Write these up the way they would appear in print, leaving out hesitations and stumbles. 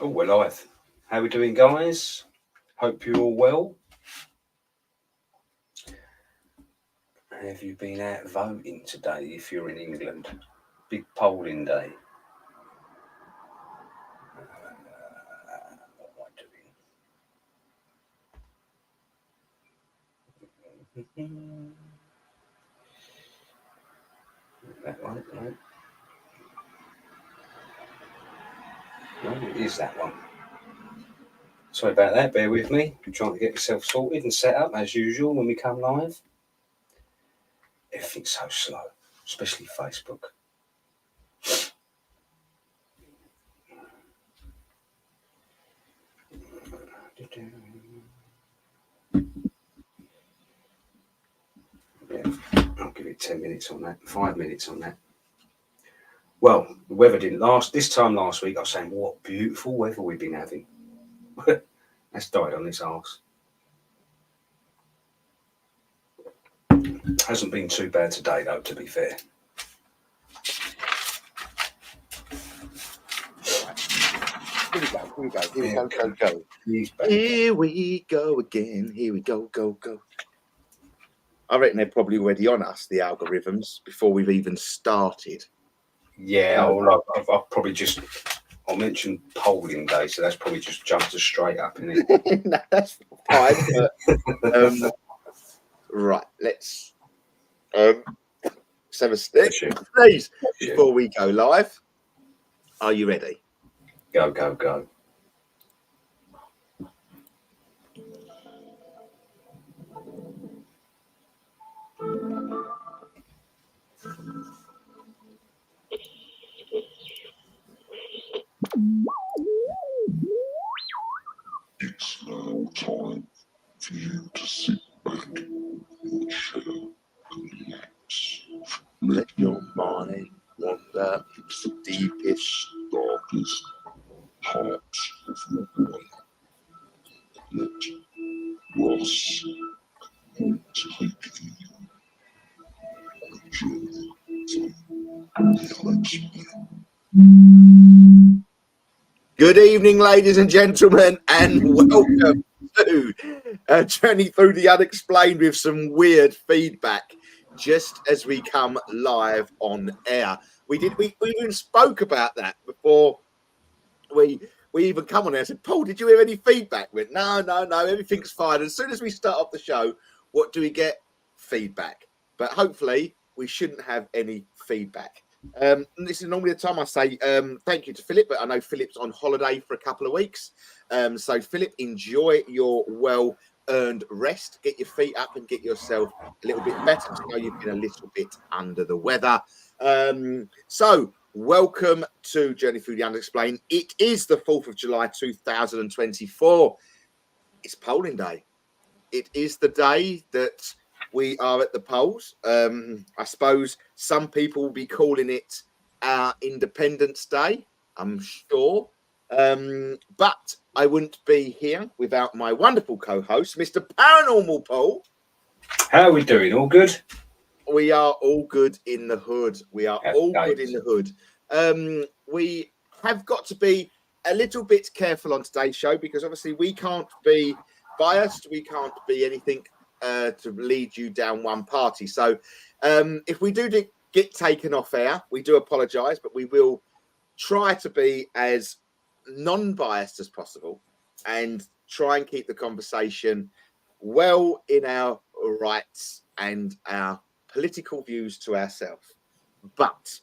Oh, we're live. How are we doing, guys? Hope you're all well. Have you been out voting today if you're in England? Big polling day. What am I doing? That one, no. No, it is that one. Sorry about that, bear with me. I'm trying to get myself sorted and set up as usual when we come live. Everything's so slow, especially Facebook. Yeah, I'll give it 10 minutes on that, 5 minutes on that. Well, the weather didn't last. This time last week, I was saying, what beautiful weather we've been having. That's died on its arse. Hasn't been too bad today, though, to be fair. Here we go again. Here we go. I reckon they're probably already on us, the algorithms, before we've even started. Yeah, I've probably just... I mentioned polling day, so that's probably just jumped us straight up, isn't it? No, that's fine. But, right, let's have a stick, please, before we go live. Are you ready? Go. It's now time for you to sit back in your chair and relax. Let your mind wander into the deepest, darkest parts of your brain. Let Ross take you on a journey to relaxation. Good evening, ladies and gentlemen, and welcome to Journey Through the Unexplained with some weird feedback just as we come live on air. We even spoke about that before we even come on air. I said, Paul, did you hear any feedback? We went, no, everything's fine. As soon as we start off the show, what do we get? Feedback. But hopefully we shouldn't have any feedback. This is normally the time I say thank you to Philip, but I know Philip's on holiday for a couple of weeks. So Philip, enjoy your well-earned rest. Get your feet up and get yourself a little bit better. I know you've been a little bit under the weather. So welcome to Journey Through the Unexplained. It is the 4th of July 2024. It's polling day. It is the day that we are at the polls. I suppose some people will be calling it our Independence Day, I'm sure. But I wouldn't be here without my wonderful co-host, Mr. Paranormal Paul. How are we doing? All good? We are all good in the hood. We have got to be a little bit careful on today's show because obviously we can't be biased. We can't be anything to lead you down one party. So if we do get taken off air, we do apologise, but we will try to be as non-biased as possible and try and keep the conversation well in our rights and our political views to ourselves. But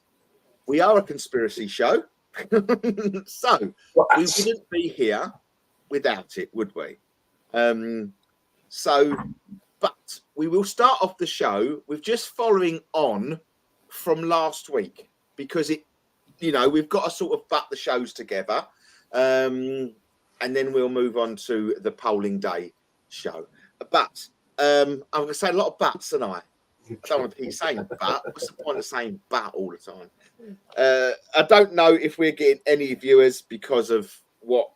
we are a conspiracy show, so we wouldn't be here without it, would we? But we will start off the show with just following on from last week because we've got to sort of butt the shows together, and then we'll move on to the polling day show. But I'm going to say a lot of buts tonight. I don't want to be saying but. What's the point of saying but all the time? I don't know if we're getting any viewers because of what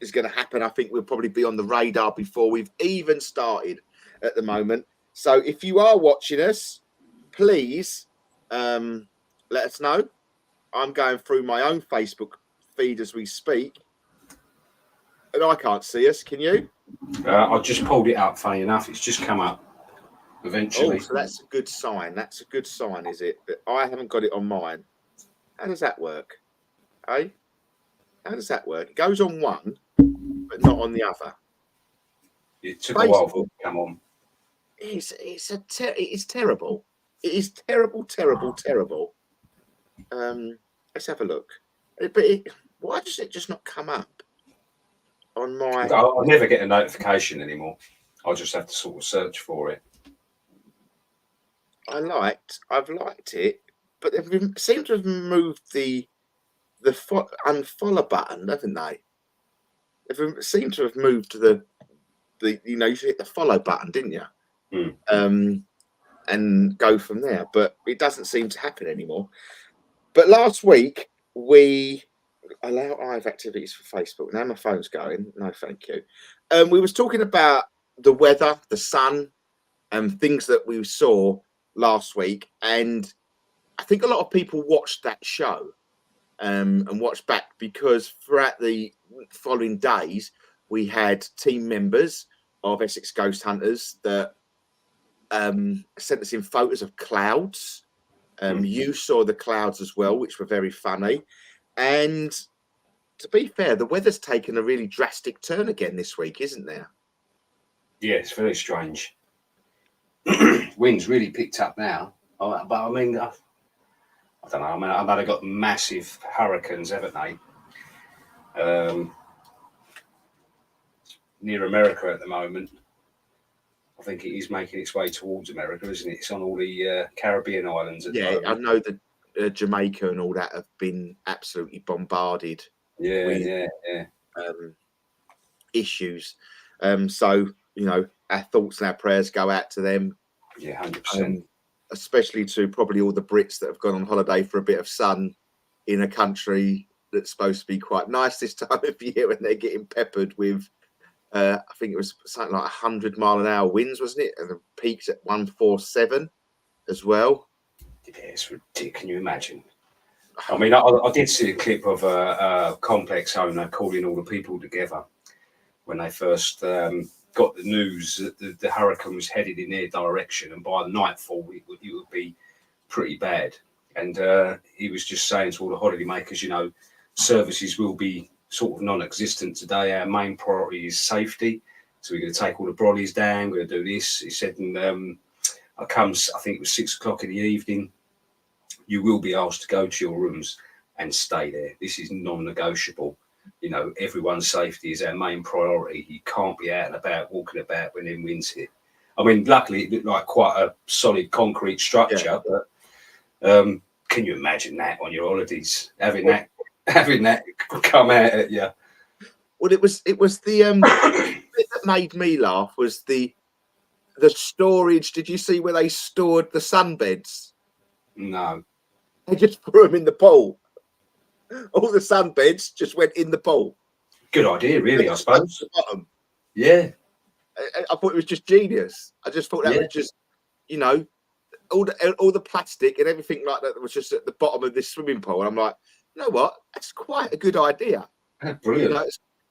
is going to happen. I think we'll probably be on the radar before we've even started at the moment. So if you are watching us, please let us know. I'm going through my own Facebook feed as we speak. And I can't see us. Can you? I just pulled it up. Funny enough, it's just come up. Eventually. Oh, so that's a good sign. That's a good sign, is it? But I haven't got it on mine. How does that work? Eh? How does that work? It goes on one, but not on the other. It took a while for it to come on. It is terrible. It is terrible. Let's have a look. Why does it just not come up on my? I'll never get a notification anymore. I'll just have to sort of search for it. I've liked it, but they seem to have moved the unfollow button, haven't they? They seem to have moved the you know, you hit the follow button, didn't you? And go from there, but it doesn't seem to happen anymore. But last week we allow live activities for Facebook. Now my phone's going. No, thank you. We was talking about the weather, the sun, and things that we saw last week, and I think a lot of people watched that show and watched back, because throughout the following days we had team members of Essex Ghost Hunters that sent us in photos of clouds. You saw the clouds as well, which were very funny. And to be fair, the weather's taken a really drastic turn again this week, isn't there? Yeah, it's very strange. Wind's really picked up now. But I mean, I don't know. I mean, I know they've got massive hurricanes, haven't they? Near America at the moment. I think it is making its way towards America, isn't it? It's on all the Caribbean islands. I know that Jamaica and all that have been absolutely bombarded. Yeah. Issues. So, you know, our thoughts and our prayers go out to them. Yeah, 100%. Especially to probably all the Brits that have gone on holiday for a bit of sun in a country that's supposed to be quite nice this time of year, when they're getting peppered with, I think it was something like 100-mile-an-hour winds, wasn't it? And the peaks at 147 as well. Yeah, it's ridiculous. Can you imagine? I mean, I did see a clip of a complex owner calling all the people together when they first got the news that the hurricane was headed in their direction, and by nightfall it would be pretty bad. And he was just saying to all the holidaymakers, you know, services will be sort of non-existent today. Our main priority is safety, so we're going to take all the brollies down. We're going to do this. He said, and I think it was 6 o'clock in the evening. You will be asked to go to your rooms and stay there. This is non-negotiable. You know, everyone's safety is our main priority. You can't be out and about, walking about when them winds hit. I mean, luckily it looked like quite a solid concrete structure, but can you imagine that on your holidays, having that come out at you? Well, it was the bit that made me laugh was the storage. Did you see where they stored the sunbeds? No. They just threw them in the pool. All the sunbeds just went in the pool. Good idea, really, I suppose. Yeah. I thought it was just genius. I just thought that was just, you know, all the plastic and everything like that was just at the bottom of this swimming pool. And I'm like, you know what? That's quite a good idea. Brilliant. You know,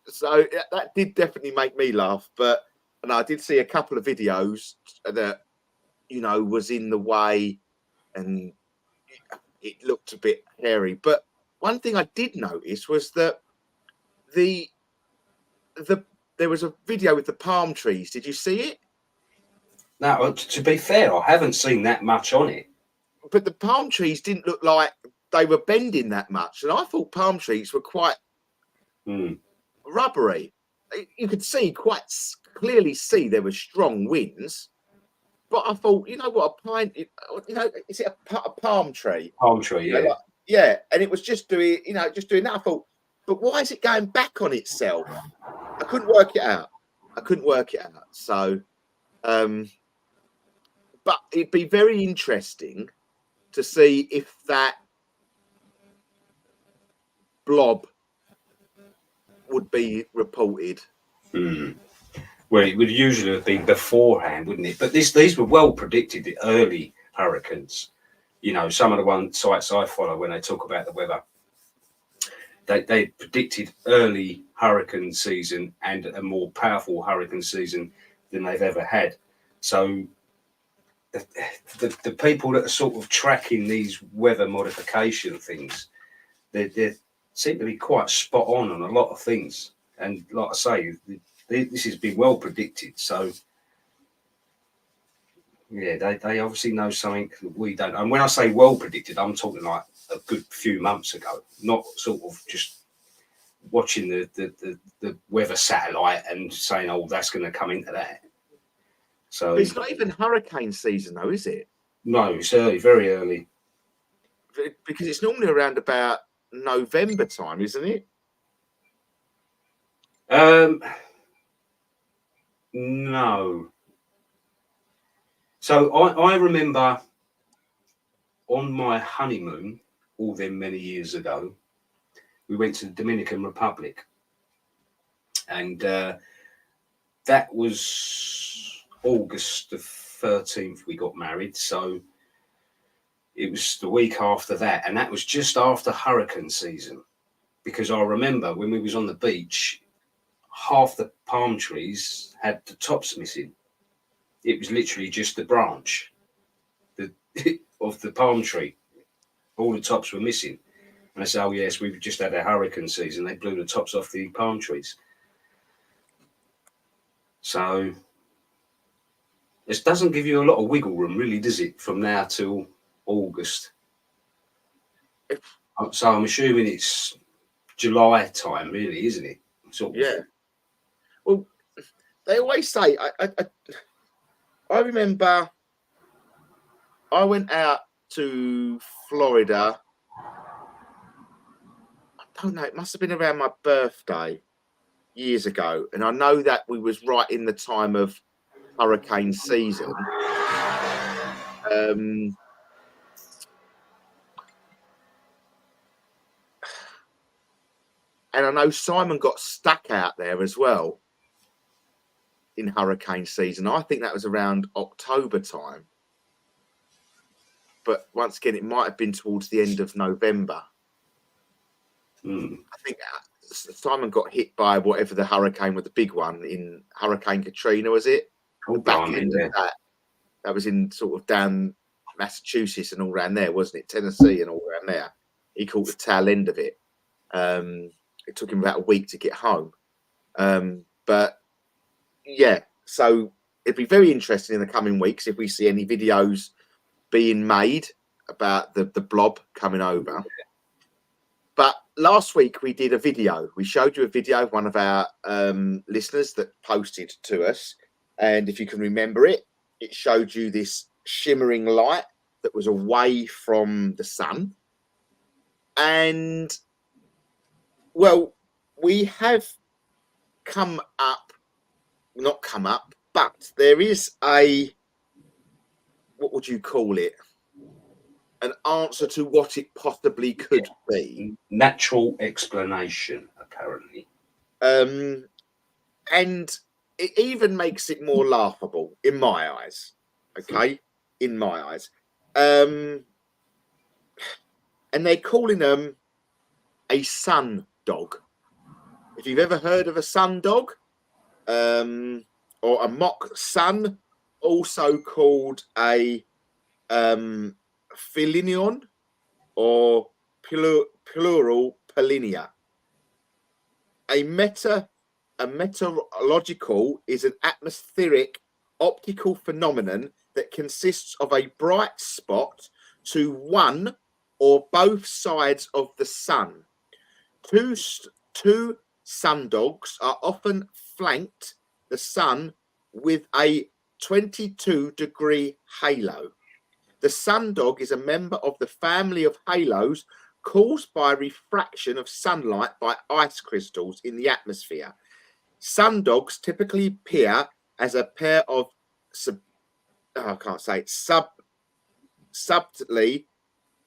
so that did definitely make me laugh. But and I did see a couple of videos that, you know, was in the way, and it looked a bit hairy. But one thing I did notice was that there was a video with the palm trees. Did you see it? No, to be fair, I haven't seen that much on it. But the palm trees didn't look like they were bending that much. And I thought palm trees were quite rubbery. You could quite clearly see there were strong winds. But I thought, you know what, is it a palm tree? Palm tree, yeah. Yeah, and it was just doing that. I thought, but why is it going back on itself? I couldn't work it out. So, but it'd be very interesting to see if that blob would be reported. Well, it would usually have been beforehand, wouldn't it? But these were well predicted, the early hurricanes. You know, some of the sites I follow when they talk about the weather, they predicted early hurricane season and a more powerful hurricane season than they've ever had. So the people that are sort of tracking these weather modification things, they seem to be quite spot on a lot of things. And like I say, this has been well predicted. So yeah, they obviously know something that we don't. And when I say well predicted, I'm talking like a good few months ago, not sort of just watching the weather satellite and saying, oh, that's going to come into that. So But it's not even hurricane season, though, is it? no, it's early, very early. Because it's normally around about November time, isn't it? No. So I remember on my honeymoon, all them many years ago, we went to the Dominican Republic, and that was August the 13th. We got married, so it was the week after that, and that was just after hurricane season. Because I remember when we was on the beach, half the palm trees had the tops missing. It was literally just the branch of the palm tree. All the tops were missing. And I said, oh, yes, we've just had a hurricane season. They blew the tops off the palm trees. So this doesn't give you a lot of wiggle room, really, does it, from now till August? So I'm assuming it's July time, really, isn't it? Sort of. Yeah. Well, they always say, I remember I went out to Florida. I don't know, it must have been around my birthday years ago. And I know that we was right in the time of hurricane season. And I know Simon got stuck out there as well in hurricane season. I think that was around October time. But once again, it might have been towards the end of November. I think Simon got hit by whatever the hurricane was, the big one in Hurricane Katrina, was it? Oh, The back end of that. That was in sort of down Massachusetts and all around there, wasn't it? Tennessee and all around there. He caught the tail end of it. It took him about a week to get home. But yeah, so it'd be very interesting in the coming weeks if we see any videos being made about the blob coming over. But last week we did a video. We showed you a video of one of our listeners that posted to us. And if you can remember it, it showed you this shimmering light that was away from the sun. And, well, we have not come up, but there is what would you call it? An answer to what it possibly could be. Natural explanation, apparently. And it even makes it more laughable in my eyes. Okay? In my eyes. And they're calling them a sun dog. If you've ever heard of a sun dog, or a mock sun, also called a Philinion or plural Polinia. A meteorological is an atmospheric optical phenomenon that consists of a bright spot to one or both sides of the sun. Two sundogs are often flanked the sun with a 22-degree halo. The sundog is a member of the family of halos caused by refraction of sunlight by ice crystals in the atmosphere. Sundogs typically appear as a pair of subtly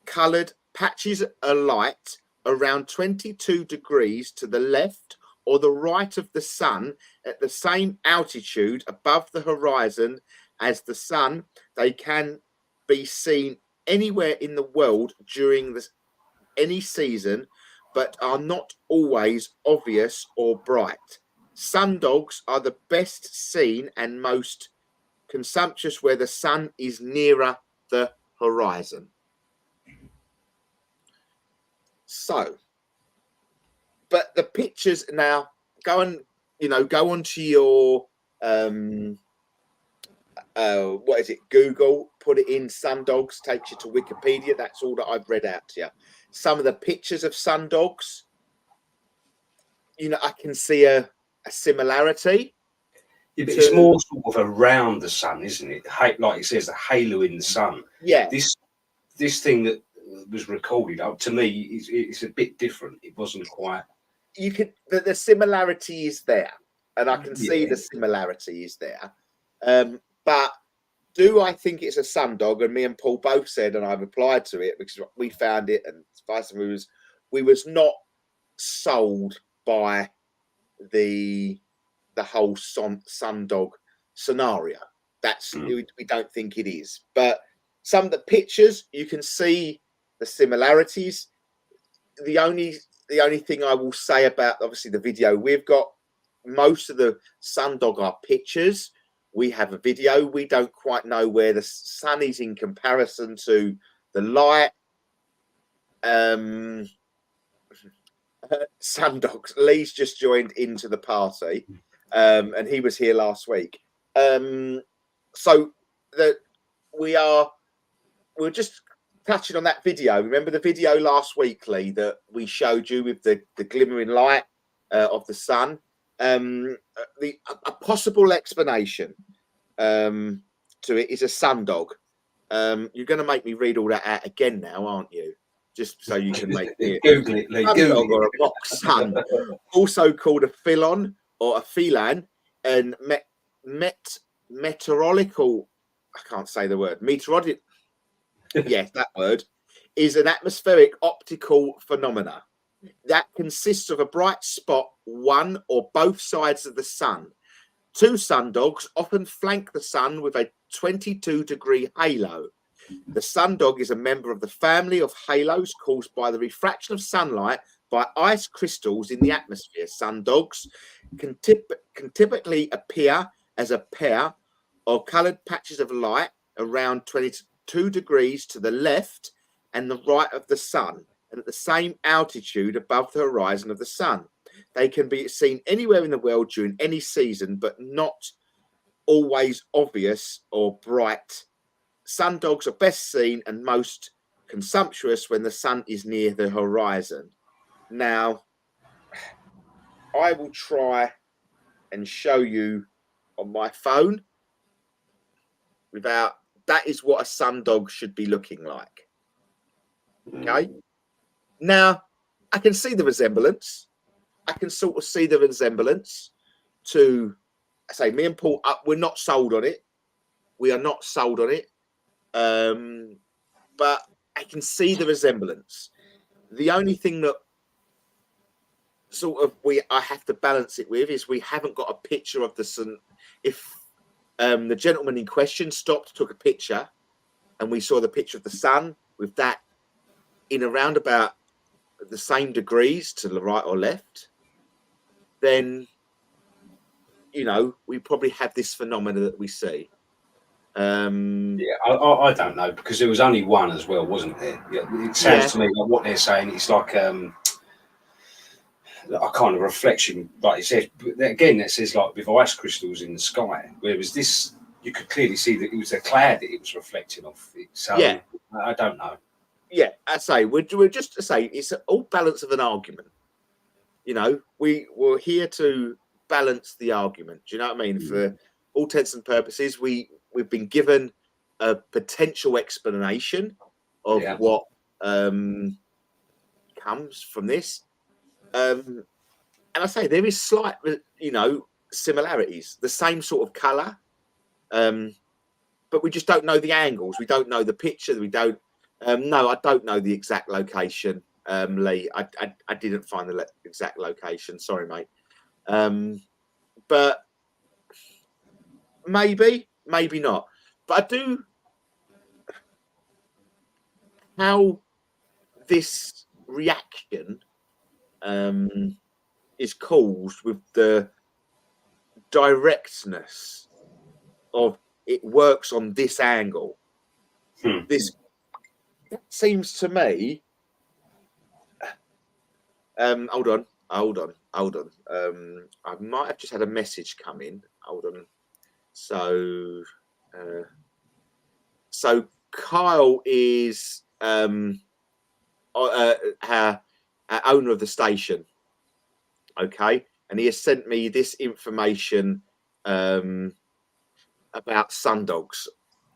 coloured patches of light around 22 degrees to the left or the right of the sun at the same altitude above the horizon as the sun. They can be seen anywhere in the world during any season but are not always obvious or bright. Sundogs are the best seen and most conspicuous where the sun is nearer the horizon. So, but the pictures now go onto your what is it, Google, put it in sundogs, takes you to Wikipedia. That's all that I've read out to you. Some of the pictures of sundogs, I can see a similarity. Yeah, but it's more sort of around the sun, isn't it? Like it says, the halo in the sun. Yeah. This thing that was recorded, to me, it's a bit different. It wasn't quite. You can the similarity is there, and I can see the similarity is there. But do I think it's a sundog? And me and Paul both said, and I replied to it because we found it, and vice versa. We was not sold by the whole sundog scenario. That's we don't think it is. But some of the pictures you can see the similarities. The only thing I will say about obviously the video, we've got most of the sundog are pictures. We have a video. We don't quite know where the sun is in comparison to the light. Sundogs. Lee's just joined into the party, and he was here last week. So that we're just touching on that video. Remember the video last week, Lee, that we showed you with the glimmering light of the sun. A possible explanation to it is a sundog. You're going to make me read all that out again now, aren't you? Just so you can make it. Google it, Lee. Sundog or a mock sun, also called a phelon or a phelan, and meteorological. I can't say the word. Meteorological. Yes, that word is an atmospheric optical phenomena that consists of a bright spot, one or both sides of the sun. Two sundogs often flank the sun with a 22-degree halo. The sundog is a member of the family of halos caused by the refraction of sunlight by ice crystals in the atmosphere. Sundogs can typically appear as a pair of coloured patches of light around 22 degrees to the left and the right of the sun, and at the same altitude above the horizon of the sun. They can be seen anywhere in the world during any season, but not always obvious or bright. Sundogs are best seen and most conspicuous when the sun is near the horizon. Now, I will try and show you on my phone without. That is what a sundog should be looking like. Okay. Now, I can see the resemblance. I can sort of see the resemblance to, I say, me and Paul, we're not sold on it. We are not sold on it. But I can see the resemblance. The only thing that sort of I have to balance it with is we haven't got a picture of the sun. If the gentleman in question stopped, took a picture, and we saw the picture of the sun with that in around about the same degrees to the right or left, then we probably have this phenomena that we see. I don't know, because there was only one as well, wasn't there? It sounds to me like what they're saying. It's like a kind of reflection, like it says. But again, that says like with ice crystals in the sky. Whereas this, you could clearly see that it was a cloud that it was reflecting off. So I don't know. Yeah, I say we're just to say it's all balance of an argument. We're here to balance the argument. Do you know what I mean? For all intents and purposes, we've been given a potential explanation of what comes from this. And I say there is slight, similarities, the same sort of colour, but we just don't know the angles. We don't know the picture. We don't. No, I don't know the exact location, Lee. I didn't find the exact location. Sorry, mate. But maybe not. But I do. How this reaction is caused with the directness of it works on this angle. This seems to me. Hold on. I might have just had a message come in. Hold on. So Kyle is our owner of the station. Okay, and he has sent me this information about sundogs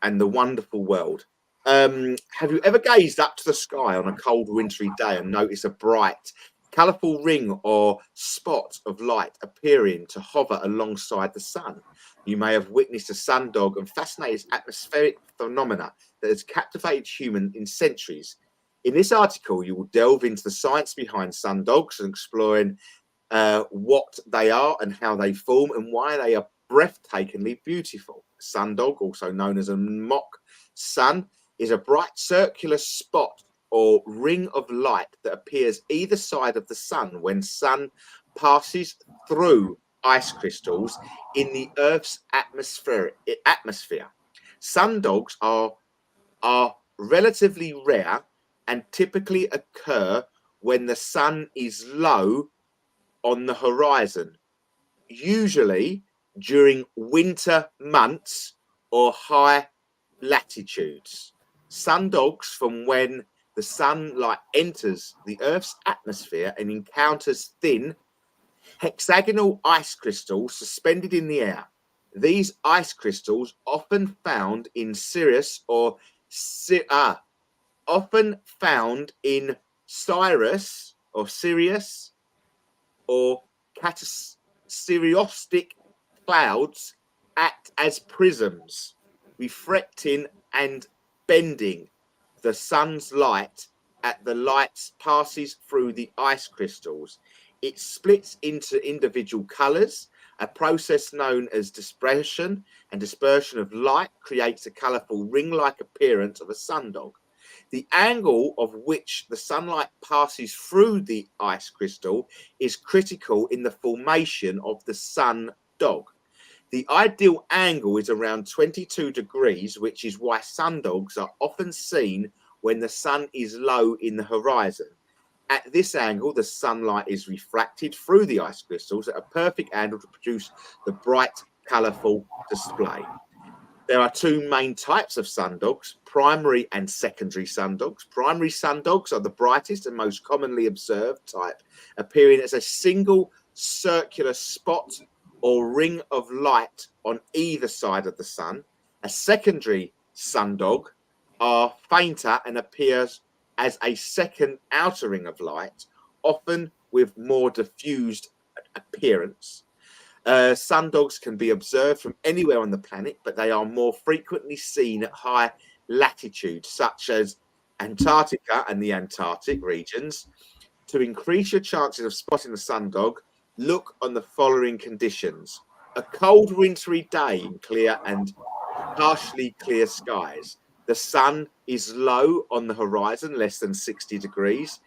and the wonderful world. Have you ever gazed up to the sky on a cold wintry day and noticed a bright, colourful ring or spot of light appearing to hover alongside the sun? You may have witnessed a sundog and fascinating atmospheric phenomena that has captivated humans in centuries. In this article, you will delve into the science behind sundogs and exploring what they are and how they form and why they are breathtakingly beautiful. Sundog, also known as a mock sun, is a bright circular spot or ring of light that appears either side of the sun when sun passes through ice crystals in the Earth's atmosphere. Sundogs are relatively rare and typically occur when the sun is low on the horizon, usually during winter months or high latitudes. Sundogs from when the sunlight enters the Earth's atmosphere and encounters thin hexagonal ice crystals suspended in the air. These ice crystals, often found in Sirius or catastrophic clouds, act as prisms, reflecting and bending the sun's light as the light passes through the ice crystals. It splits into individual colors. A process known as dispersion of light creates a colorful ring-like appearance of a sundog. The angle of which the sunlight passes through the ice crystal is critical in the formation of the sundog. The ideal angle is around 22 degrees, which is why sundogs are often seen when the sun is low in the horizon. At this angle, the sunlight is refracted through the ice crystals at a perfect angle to produce the bright, colourful display. There are two main types of sundogs, primary and secondary sundogs. Primary sundogs are the brightest and most commonly observed type, appearing as a single circular spot or ring of light on either side of the sun. A secondary sundog are fainter and appears as a second outer ring of light, often with more diffused appearance. Sundogs can be observed from anywhere on the planet, but they are more frequently seen at high latitudes, such as Antarctica and the Antarctic regions. To increase your chances of spotting the sundog, look on the following conditions: a cold wintry day in clear and partially clear skies. The sun is low on the horizon, less than 60 degrees.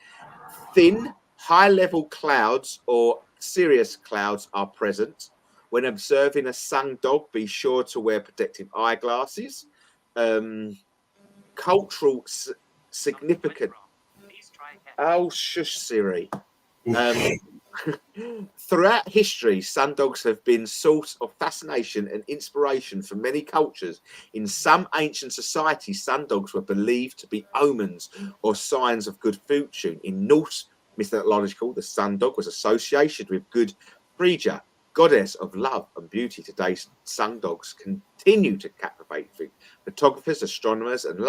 Thin, high-level clouds or cirrus clouds are present. When observing a sundog, be sure to wear protective eyeglasses. Cultural significant. Oh, shush, Siri. Throughout history, sundogs have been source of fascination and inspiration for many cultures. In some ancient societies, sundogs were believed to be omens or signs of good fortune. In Norse mythological, the sundog was associated with good Frigga, goddess of love and beauty. Today, sundogs continue to captivate photographers, astronomers, and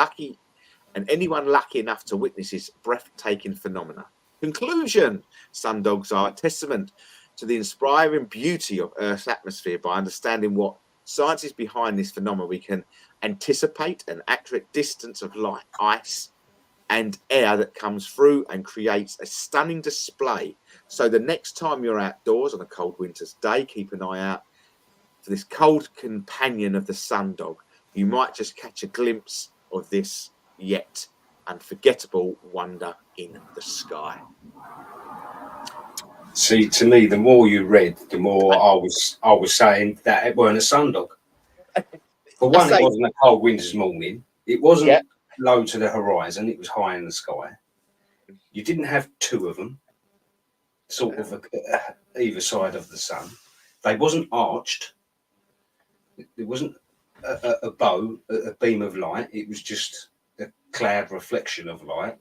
anyone lucky enough to witness this breathtaking phenomena. Conclusion: sundogs are a testament to the inspiring beauty of Earth's atmosphere. By understanding what science is behind this phenomenon, we can anticipate an accurate distance of light, ice, and air that comes through and creates a stunning display. So the next time you're outdoors on a cold winter's day, keep an eye out for this cold companion of the sundog. You might just catch a glimpse of this yet unforgettable wonder in the sky. See, to me, the more you read, the more I was saying that it weren't a sundog. For one, it wasn't a cold winter's morning. It wasn't low to the horizon. It was high in the sky. You didn't have two of them, sort of either side of the sun. They wasn't arched. It wasn't a bow, a beam of light. It was just a cloud reflection of light.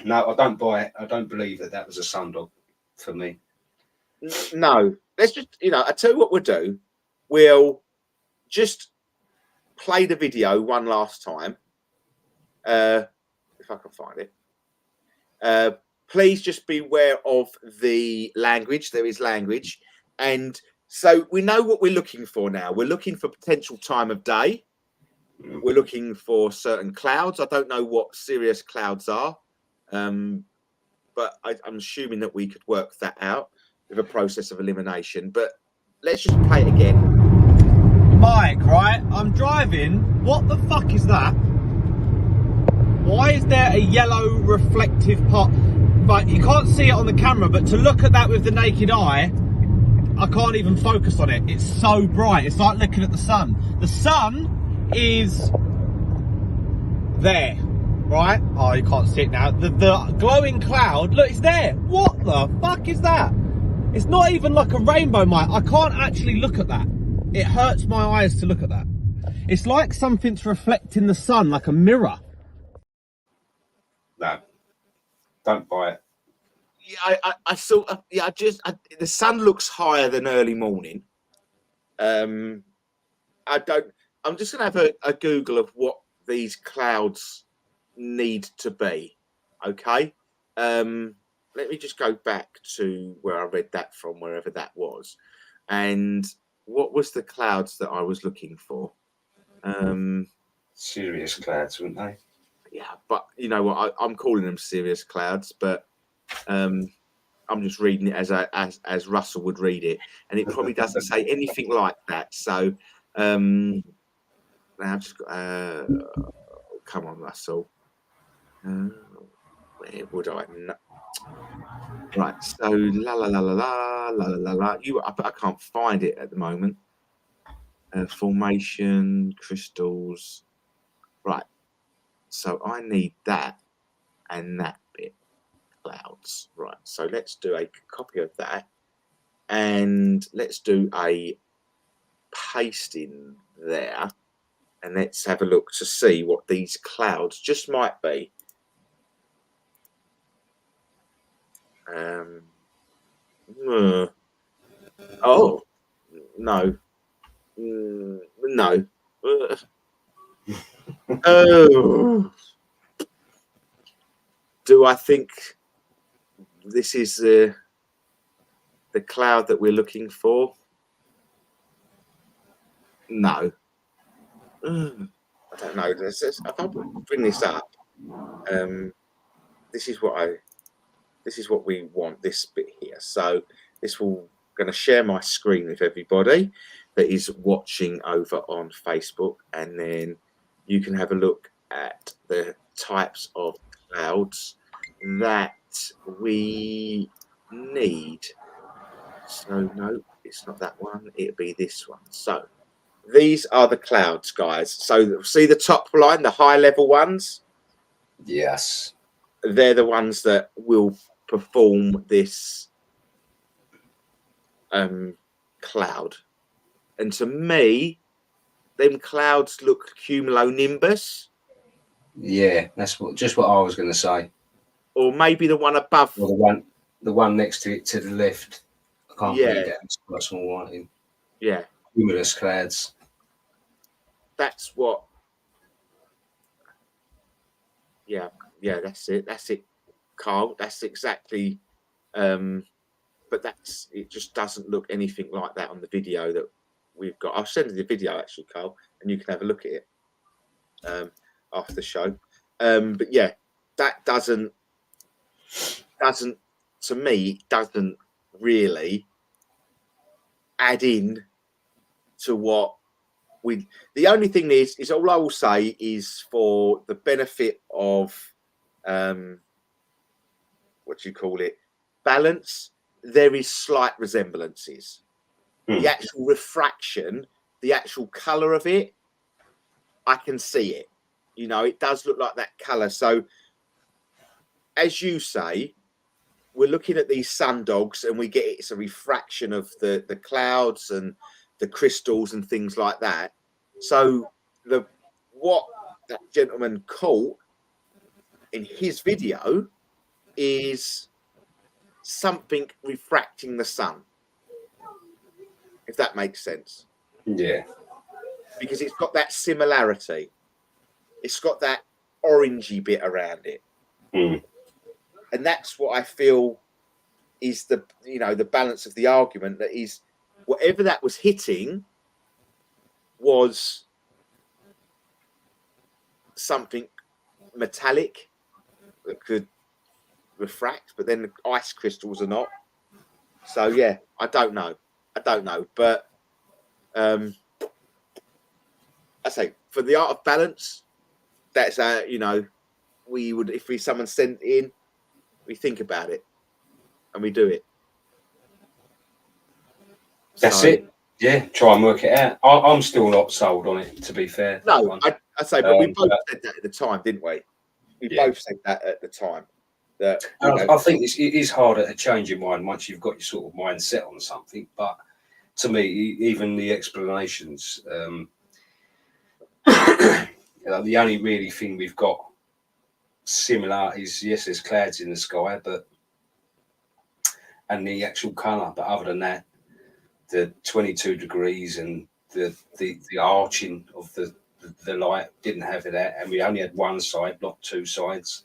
No, I don't buy it. I don't believe that was a sundog for me. No, let's just, I tell you what we'll do. We'll just play the video one last time. If I can find it. Please just be aware of the language. There is language. And so we know what we're looking for now. We're looking for potential time of day. We're looking for certain clouds. I don't know what Sirius clouds are, but I'm assuming that we could work that out with a process of elimination. But let's just play it again. Mike, right? I'm driving. What the fuck is that? Why is there a yellow reflective part? Right, you can't see it on the camera, but to look at that with the naked eye, I can't even focus on it. It's so bright. It's like looking at the sun. The sun is there, right? Oh, you can't see it now. The glowing cloud, look, it's there. What the fuck is that? It's not even like a rainbow, Mike. I can't actually look at that. It hurts my eyes to look at that. It's like something's reflecting the sun, like a mirror. No, don't buy it. Yeah, I saw. The sun looks higher than early morning. I'm just gonna have a Google of what these clouds need to be. Okay. Let me just go back to where I read that from, wherever that was, and what was the clouds that I was looking for? Serious clouds, wouldn't they? Yeah, but you know what? I'm calling them serious clouds, but I'm just reading it as Russell would read it, and it probably doesn't say anything like that. So now I've just got, come on, Russell. Where would I? No. Right. So la la la la la la la la. I can't find it at the moment. Formation, crystals. Right. So I need that and that bit. Clouds. Right. So let's do a copy of that, and let's do a paste in there, and let's have a look to see what these clouds just might be. Oh no, no. Oh, do I think this is the cloud that we're looking for? No. I don't know. If I bring this up, this is what we want. This bit here. So this will going to share my screen with everybody that is watching over on Facebook, and then you can have a look at the types of clouds that we need. So no, it's not that one. It'll be this one. So these are the clouds, guys. So see the top line, the high level ones? Yes. They're the ones that will perform this cloud. And to me, them clouds look cumulonimbus. Yeah, that's just what I was going to say. Or maybe the one above. Or the one next to it to the left. I can't read that. It's quite small writing. Yeah. Cumulus clouds. That's what. Yeah, that's it. That's it, Carl. That's exactly. But it just doesn't look anything like that on the video that we've got. I'll send you the video actually, Carl, and you can have a look at it after the show. But yeah, that doesn't to me doesn't really add in to what we. The only thing is all I will say is for the benefit of what do you call it? balance, there is slight resemblances. Hmm. The actual refraction, the actual colour of it, I can see it. You know, it does look like that colour. So, as you say, we're looking at these sun dogs and we get it's a refraction of the clouds and the crystals and things like that. So, what that gentleman caught in his video is something refracting the sun, if that makes sense. Yeah. Because it's got that similarity. It's got that orangey bit around it. Mm. And that's what I feel is the, you know, the balance of the argument, that is whatever that was hitting was something metallic that could refract, but then the ice crystals are not. So yeah, I don't know, but I say for the art of balance, that's you know, we would, if someone sent in, we think about it and we do it. That's it. Yeah, try and work it out. I'm still not sold on it, to be fair. No, I say, but we both but- said that at the time, didn't we? We Yeah. both said that at the time. That you know, I think it is harder to change your mind once you've got your sort of mindset on something. But to me, even the explanations, you know, the only really thing we've got similar is, yes, there's clouds in the sky, and the actual colour. But other than that, the 22 degrees and the arching of the light didn't have that, and we only had one side, not two sides.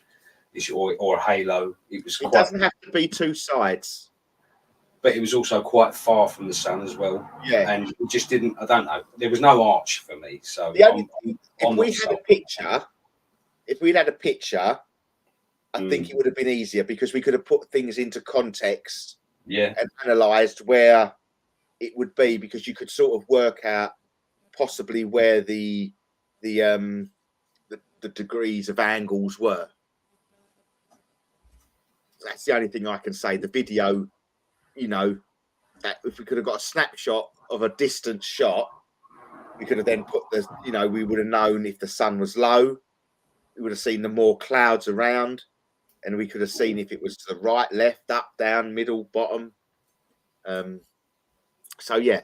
Or a halo. It doesn't have to be two sides, but it was also quite far from the sun as well. Yeah, and it just didn't. I don't know. There was no arch for me. So the only, I'm if we not had sold. a picture, I think it would have been easier because we could have put things into context, Yeah, and analysed where it would be, because you could sort of work out possibly where the degrees of angles were. That's the only thing I can say. The video, you know, that if we could have got a snapshot of a distant shot, we could have then put the, you know, we would have known if the sun was low, we would have seen the more clouds around, and we could have seen if it was to the right, left, up, down, middle, bottom. So yeah,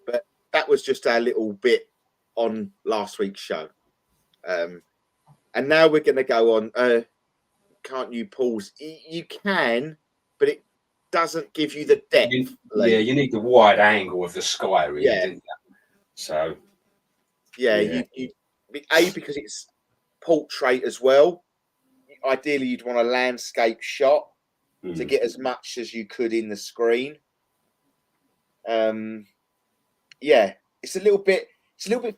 but that was just our little bit on last week's show. And now we're going to go on. Can't you pause? You can, but it doesn't give you the depth. you need the wide angle of the sky, really, Yeah. didn't you? So You because it's portrait as well. Ideally, you'd want a landscape shot to get as much as you could in the screen. Yeah, it's a little bit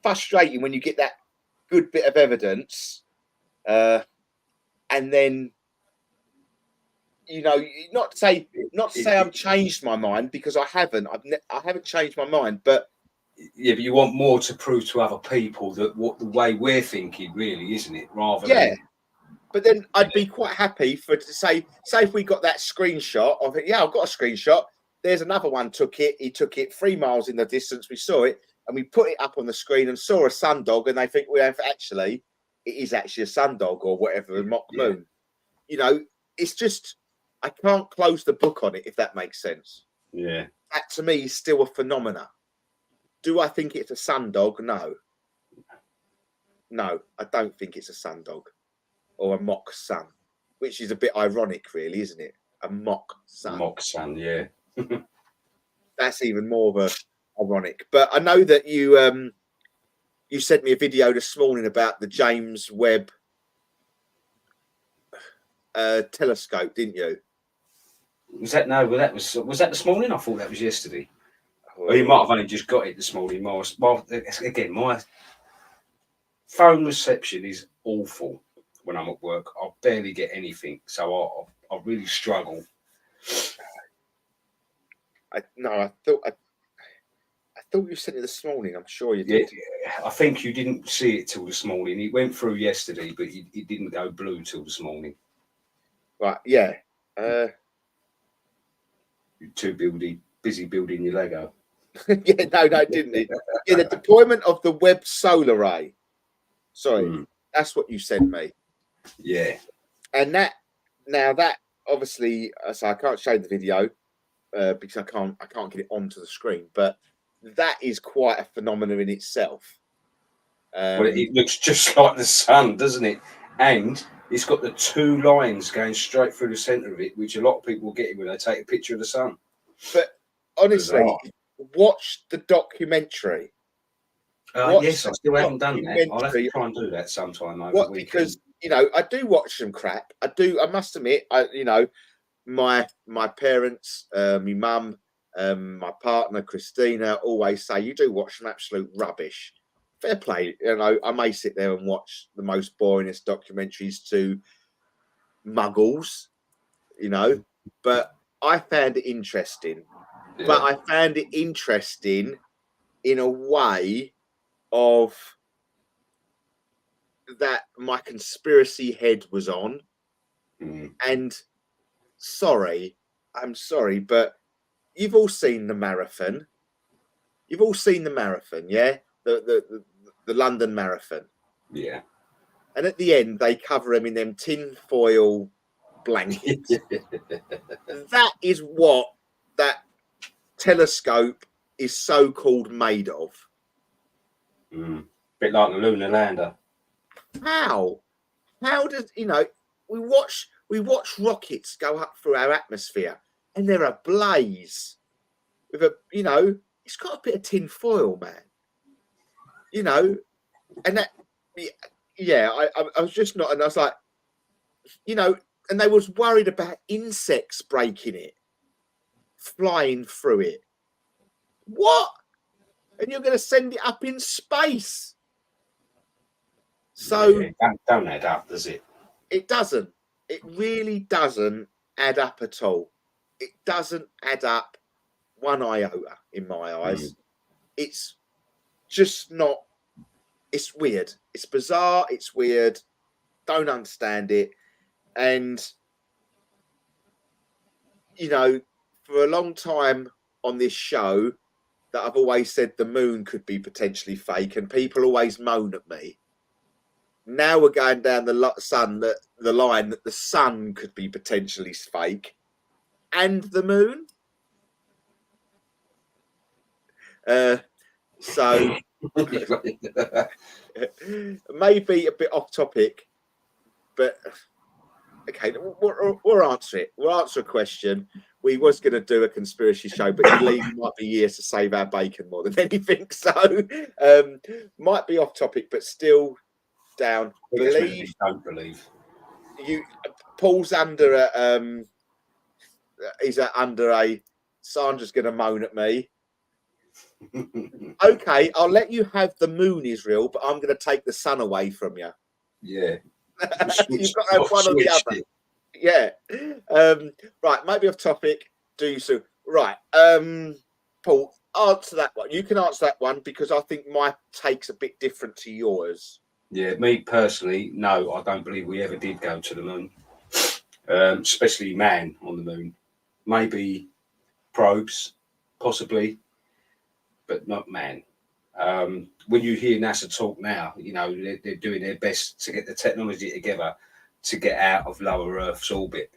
frustrating when you get that good bit of evidence, and then, you know, not to say I've changed my mind, because I haven't. I haven't changed my mind, but yeah, but you want more to prove to other people that what the way we're thinking, really, isn't it? Rather than. But then I'd be quite happy to say if we got that screenshot of it. Yeah, I've got a screenshot. There's another one he took it 3 miles in the distance. We saw it and we put it up on the screen and saw a sundog, and they think it is actually a sundog or whatever, a mock moon. You know, it's just, I can't close the book on it, if that makes sense. Yeah. That to me is still a phenomena. Do I think it's a sundog? No, I don't think it's a sundog or a mock sun, which is a bit ironic, really, isn't it? A mock sun. Mock sun, yeah. That's even more of a ironic. But I know that you sent me a video this morning about the James Webb telescope, didn't you? Was that this morning? I thought that was yesterday. Well, you might have only just got it this morning. Again, my phone reception is awful when I'm at work. I barely get anything, so I really struggle. I thought you sent it this morning. I'm sure you did. Yeah, I think you didn't see it till this morning. It went through yesterday, but it didn't go blue till this morning. Right, yeah. You're too busy building your Lego. Yeah, no, didn't it? Yeah, the deployment of the Webb solar array. Sorry, that's what you sent me. Yeah. And that obviously, so I can't show the video because I can't get it onto the screen, but that is quite a phenomenon in itself. Well, it looks just like the sun, doesn't it? And it's got the two lines going straight through the centre of it, which a lot of people will get when they take a picture of the sun. But honestly, Bizarre. watch the documentary. Yes, I still haven't done that. I'll have to try and do that sometime over the weekend. Because I do watch some crap. I must admit, my parents, my mum, my partner Christina always say you do watch some absolute rubbish. Fair play, I may sit there and watch the most boringest documentaries to muggles, but I found it interesting. Yeah. But I found it interesting in a way of that my conspiracy head was on. And I'm sorry, but you've all seen the marathon. Yeah? The London Marathon. Yeah. And at the end, they cover them in them tin foil blankets. That is what that telescope is so-called made of. Bit like the lunar lander. How does we watch rockets go up through our atmosphere and they're ablaze with it's got a bit of tin foil, man. And that I was just not, and I was like, and they was worried about insects breaking it, flying through it. What? And you're going to send it up in space? So don't add up, does it? It doesn't. It really doesn't add up at all. It doesn't add up one iota in my eyes. It's just not. It's weird. It's bizarre. It's weird. Don't understand it. And for a long time on this show, that I've always said the moon could be potentially fake, and people always moan at me. Now we're going down the line that the sun could be potentially fake, and the moon. So maybe a bit off topic, but okay, we'll answer it. We'll answer a question. We was going to do a conspiracy show, but Lee might be here to save our bacon more than anything. So might be off topic, but still down. Don't believe. Paul's under a Sandra's going to moan at me. Okay, I'll let you have the moon is real, but I'm going to take the sun away from you. Yeah. You've got to have one or the other. Yeah. Right, maybe off topic. Do so. Right. Paul, answer that one. You can answer that one because I think my take's a bit different to yours. Yeah, me personally, no, I don't believe we ever did go to the moon. Especially man on the moon. Maybe probes, possibly, but not man. When you hear NASA talk now, they're doing their best to get the technology together to get out of lower Earth's orbit.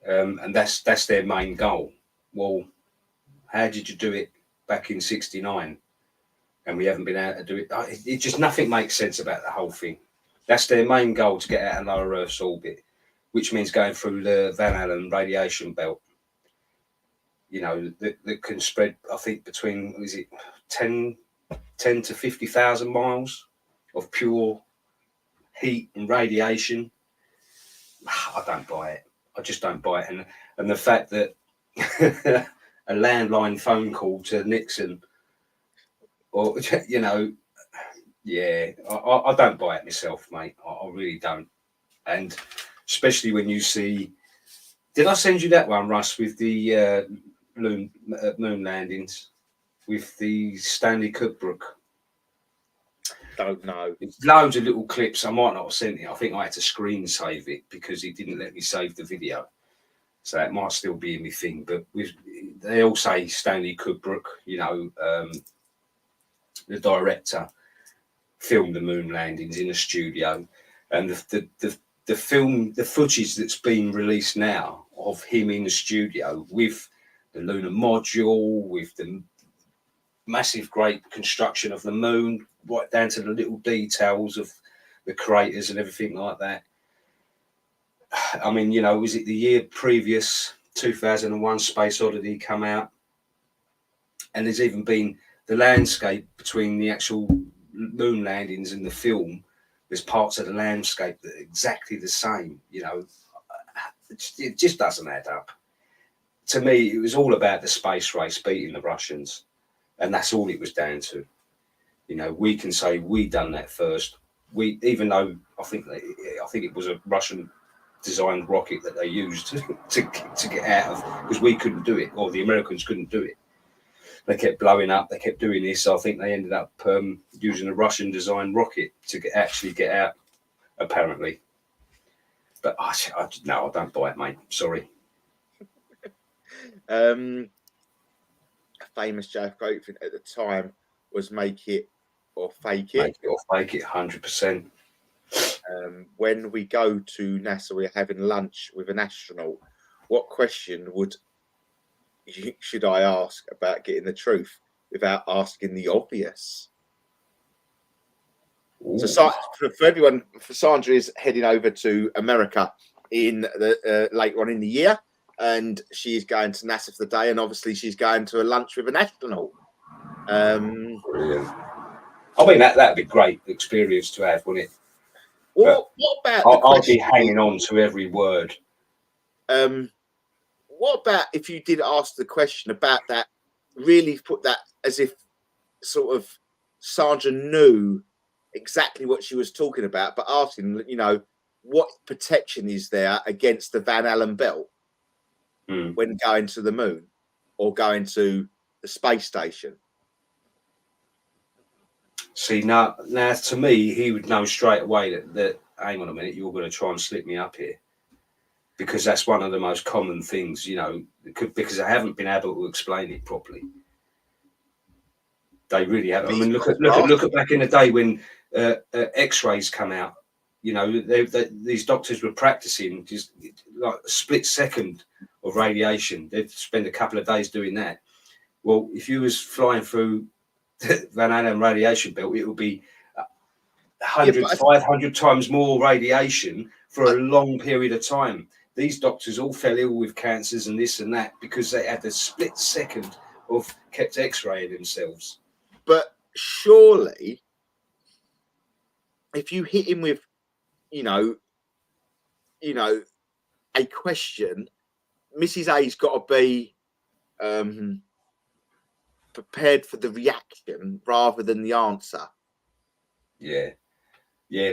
And that's their main goal. Well, how did you do it back in '69? And we haven't been able to do it. It just nothing makes sense about the whole thing. That's their main goal, to get out of lower Earth's orbit, which means going through the Van Allen radiation belt. That can spread, I think, between 10 to 50,000 miles of pure heat and radiation. I don't buy it. I just don't buy it. And the fact that a landline phone call to Nixon, or I don't buy it myself, mate. I really don't. And especially when you see, did I send you that one, Russ, with the moon landings with the Stanley Kubrick? Don't know. It's loads of little clips. I might not have sent it. I think I had to screen save it because he didn't let me save the video. So that might still be in my thing. But they all say Stanley Kubrick, the director, filmed the moon landings in a studio, and the film, the footage that's been released now of him in the studio with the lunar module, with the massive great construction of the moon, right down to the little details of the craters and everything like that. I mean, was it the year previous, 2001 Space Oddity come out? And there's even been the landscape between the actual moon landings and the film. There's parts of the landscape that are exactly the same, It just doesn't add up. To me, it was all about the space race beating the Russians. And that's all it was down to. We can say we done that first. Even though I think it was a Russian designed rocket that they used to get out of, because we couldn't do it, or the Americans couldn't do it. They kept blowing up. They kept doing this. So I think they ended up using a Russian designed rocket to get out, apparently. But no, I don't buy it, mate. Sorry. A famous joke at the time was make it or fake it. Make it or fake it, 100%. When we go to NASA, we're having lunch with an astronaut. What question should I ask about getting the truth without asking the obvious? Ooh. So for everyone, Sandra is heading over to America in the later on in the year, and she's going to NASA for the day, and obviously she's going to a lunch with an astronaut. Brilliant. I mean, that'd be a great experience to have, wouldn't it? What about? I'll be hanging on to every word. What about if you did ask the question about that? Really put that as if sort of Sandra knew exactly what she was talking about, but asking, what protection is there against the Van Allen belt when going to the moon or going to the space station? See, now to me, he would know straight away that hang on a minute, you're going to try and slip me up here. Because that's one of the most common things, because I haven't been able to explain it properly. They really haven't. I mean, look at back in the day when X-rays come out. These doctors were practicing just like a split second of radiation. They'd spend a couple of days doing that. Well, if you was flying through the Van Allen radiation belt, it would be 500 times more radiation for a long period of time. These doctors all fell ill with cancers and this and that because they had a split second of kept X-raying themselves. But surely, if you hit him with, a question, Mrs. A's got to be prepared for the reaction rather than the answer. Yeah,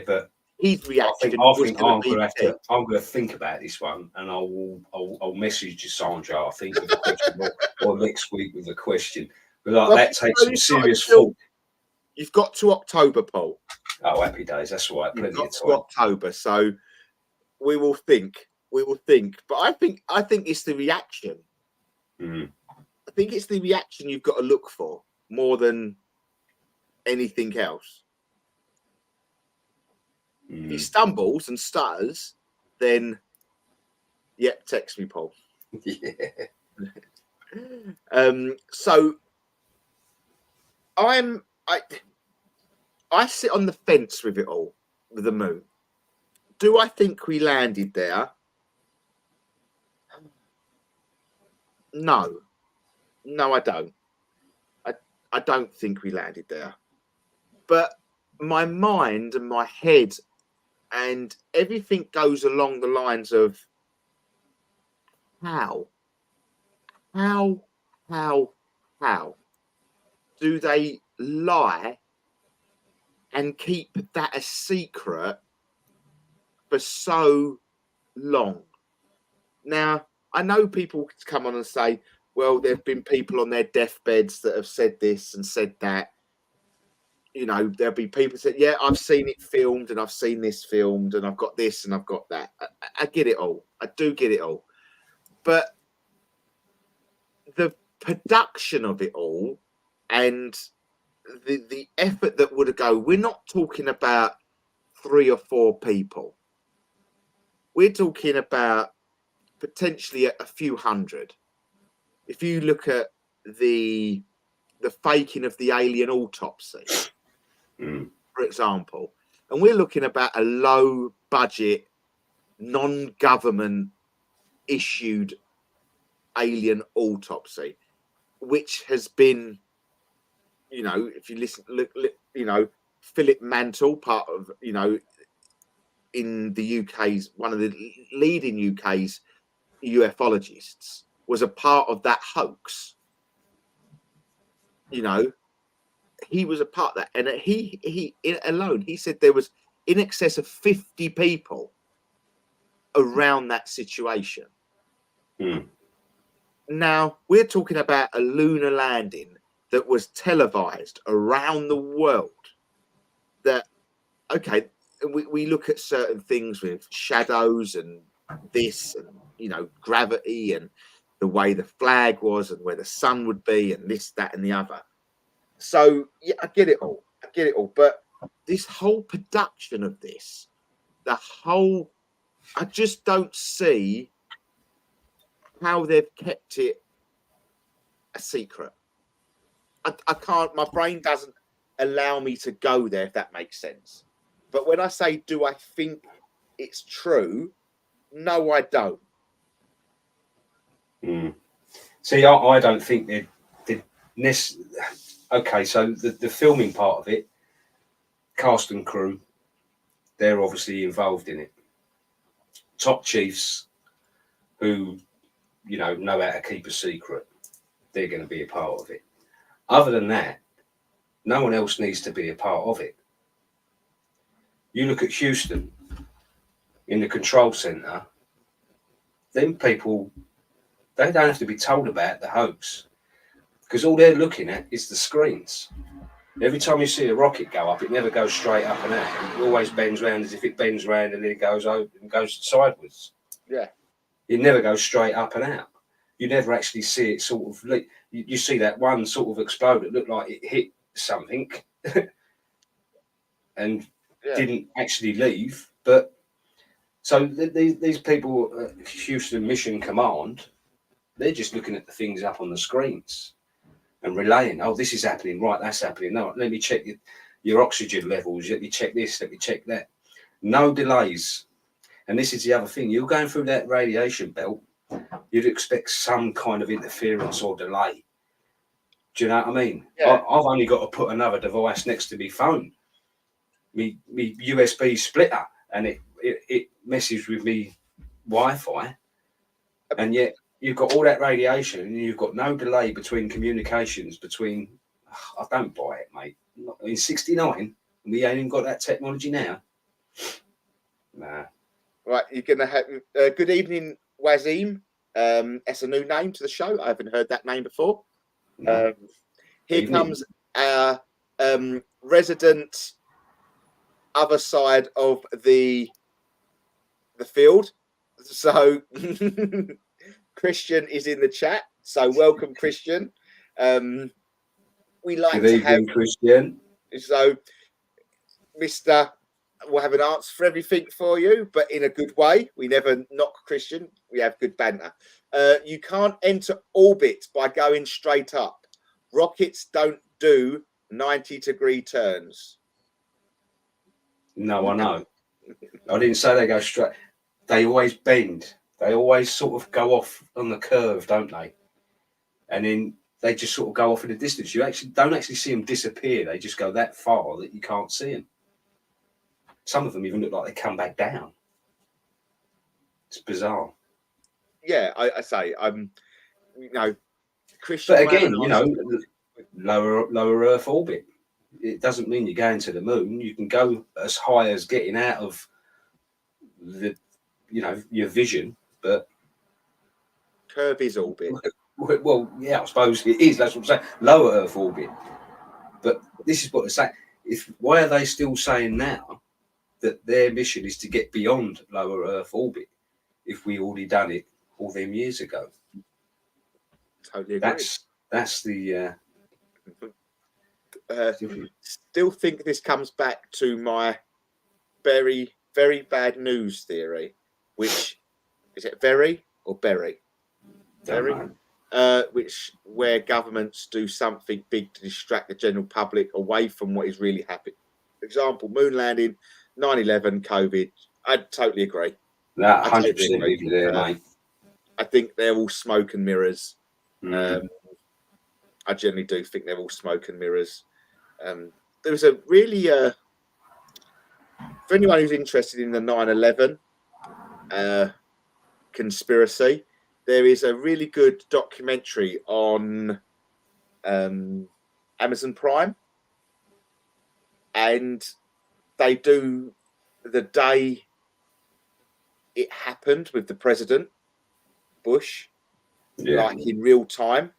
but his reaction. I think I'm going to think about this one, and I'll message you, Sandra. I think with a question, or next week with a question. But that takes some serious thought. You've got to October, Paul. Oh, happy days! That's all right. Plenty of time. To October, so we will think. But I think it's the reaction. I think it's the reaction you've got to look for more than anything else. If he stumbles and stutters, then text me, Paul. Yeah. So I sit on the fence with it all, with the moon. Do I think we landed there? No, I don't. I don't think we landed there. But my mind and my head and everything goes along the lines of how do they lie and keep that a secret for so long? Now, I know people come on and say, well, there have been people on their deathbeds that have said this and said that. There'll be people that say, yeah, I've seen it filmed and I've seen this filmed and I've got this and I've got that. I get it all. I do get it all. but the production of it all and the effort that would go, we're not talking about 3 or 4 people. We're talking about potentially a few hundred. If you look at the faking of the alien autopsy, for example, and we're looking about a low budget, non-government issued alien autopsy, which has been, you know, if you listen, look, you know, Philip Mantle, part of, you know, in the UK's, one of the leading UK's ufologists, was a part of that hoax. You know, he was a part of that, and he alone, he said there was in excess of 50 people around that situation. Now we're talking about a lunar landing that was televised around the world. That, okay, we look at certain things with shadows and this, and, you know, gravity and the way the flag was and where the sun would be and this, that, and the other. So yeah, I get it all. But this whole production of this, I just don't see how they've kept it a secret. I can't, my brain doesn't allow me to go there, if that makes sense. But when I say, do I think it's true? No, I don't. See, I don't think they're okay, so the filming part of it, cast and crew, they're obviously involved in it. Top chiefs who, you know how to keep a secret, they're going to be a part of it. Other than that, no one else needs to be a part of it. You look at Houston, in the control centre, them people, they don't have to be told about the hoax, because all they're looking at is the screens. Every time you see a rocket go up, it never goes straight up and out. It always bends round as if it bends round and then it goes over and goes sideways. Yeah. It never goes straight up and out. You never actually see it sort of, you see that one sort of explode. It looked like it hit something and didn't actually leave. But so these people at Houston Mission Command, they're just looking at the things up on the screens and relaying, oh, this is happening, right, that's happening. No, let me check your oxygen levels, let me check this, let me check that. No delays. And this is the other thing, you're going through that radiation belt, you'd expect some kind of interference or delay. Do you know what I mean? Yeah. I've only got to put another device next to my phone, me USB splitter, and it messes with me Wi-Fi, and yet you've got all that radiation and you've got no delay between communications between. I don't buy it, mate. In '69, we ain't even got that technology now. Nah. Right, you're gonna have good evening, Wazim. That's a new name to the show. I haven't heard that name before. No. Here comes our resident other side of the field. So Christian is in the chat. So welcome, Christian. We like Good to evening, have Christian. So, Mr. We'll have an answer for everything for you, but in a good way. We never knock Christian. We have good banter. You can't enter orbit by going straight up. Rockets don't do 90-degree turns. No, I know. I didn't say they go straight. They always bend. They always sort of go off on the curve, don't they? And then they just sort of go off in the distance. You actually don't see them disappear. They just go that far that you can't see them. Some of them even look like they come back down. It's bizarre. Yeah, I say, Christian. But again, lower Earth orbit. It doesn't mean you're going to the moon. You can go as high as getting out of the, your vision, but curve is orbit. Well, yeah, I suppose it is. That's what I'm saying. Lower Earth orbit. But this is what they're saying. Why are they still saying now that their mission is to get beyond lower Earth orbit if we already done it all them years ago. Totally agree. That's the. Still think this comes back to my very, very bad news theory, which is it very or berry? Very? Where governments do something big to distract the general public away from what is really happening. For example, moon landing, 9/11, COVID. I totally agree. That I 100% totally agree. there, mate. I think they're all smoke and mirrors. I generally do think they're all smoke and mirrors. There was a really, for anyone who's interested in the 9/11 conspiracy, there is a really good documentary on Amazon Prime, and they do the day it happened with the president Bush, like in real time,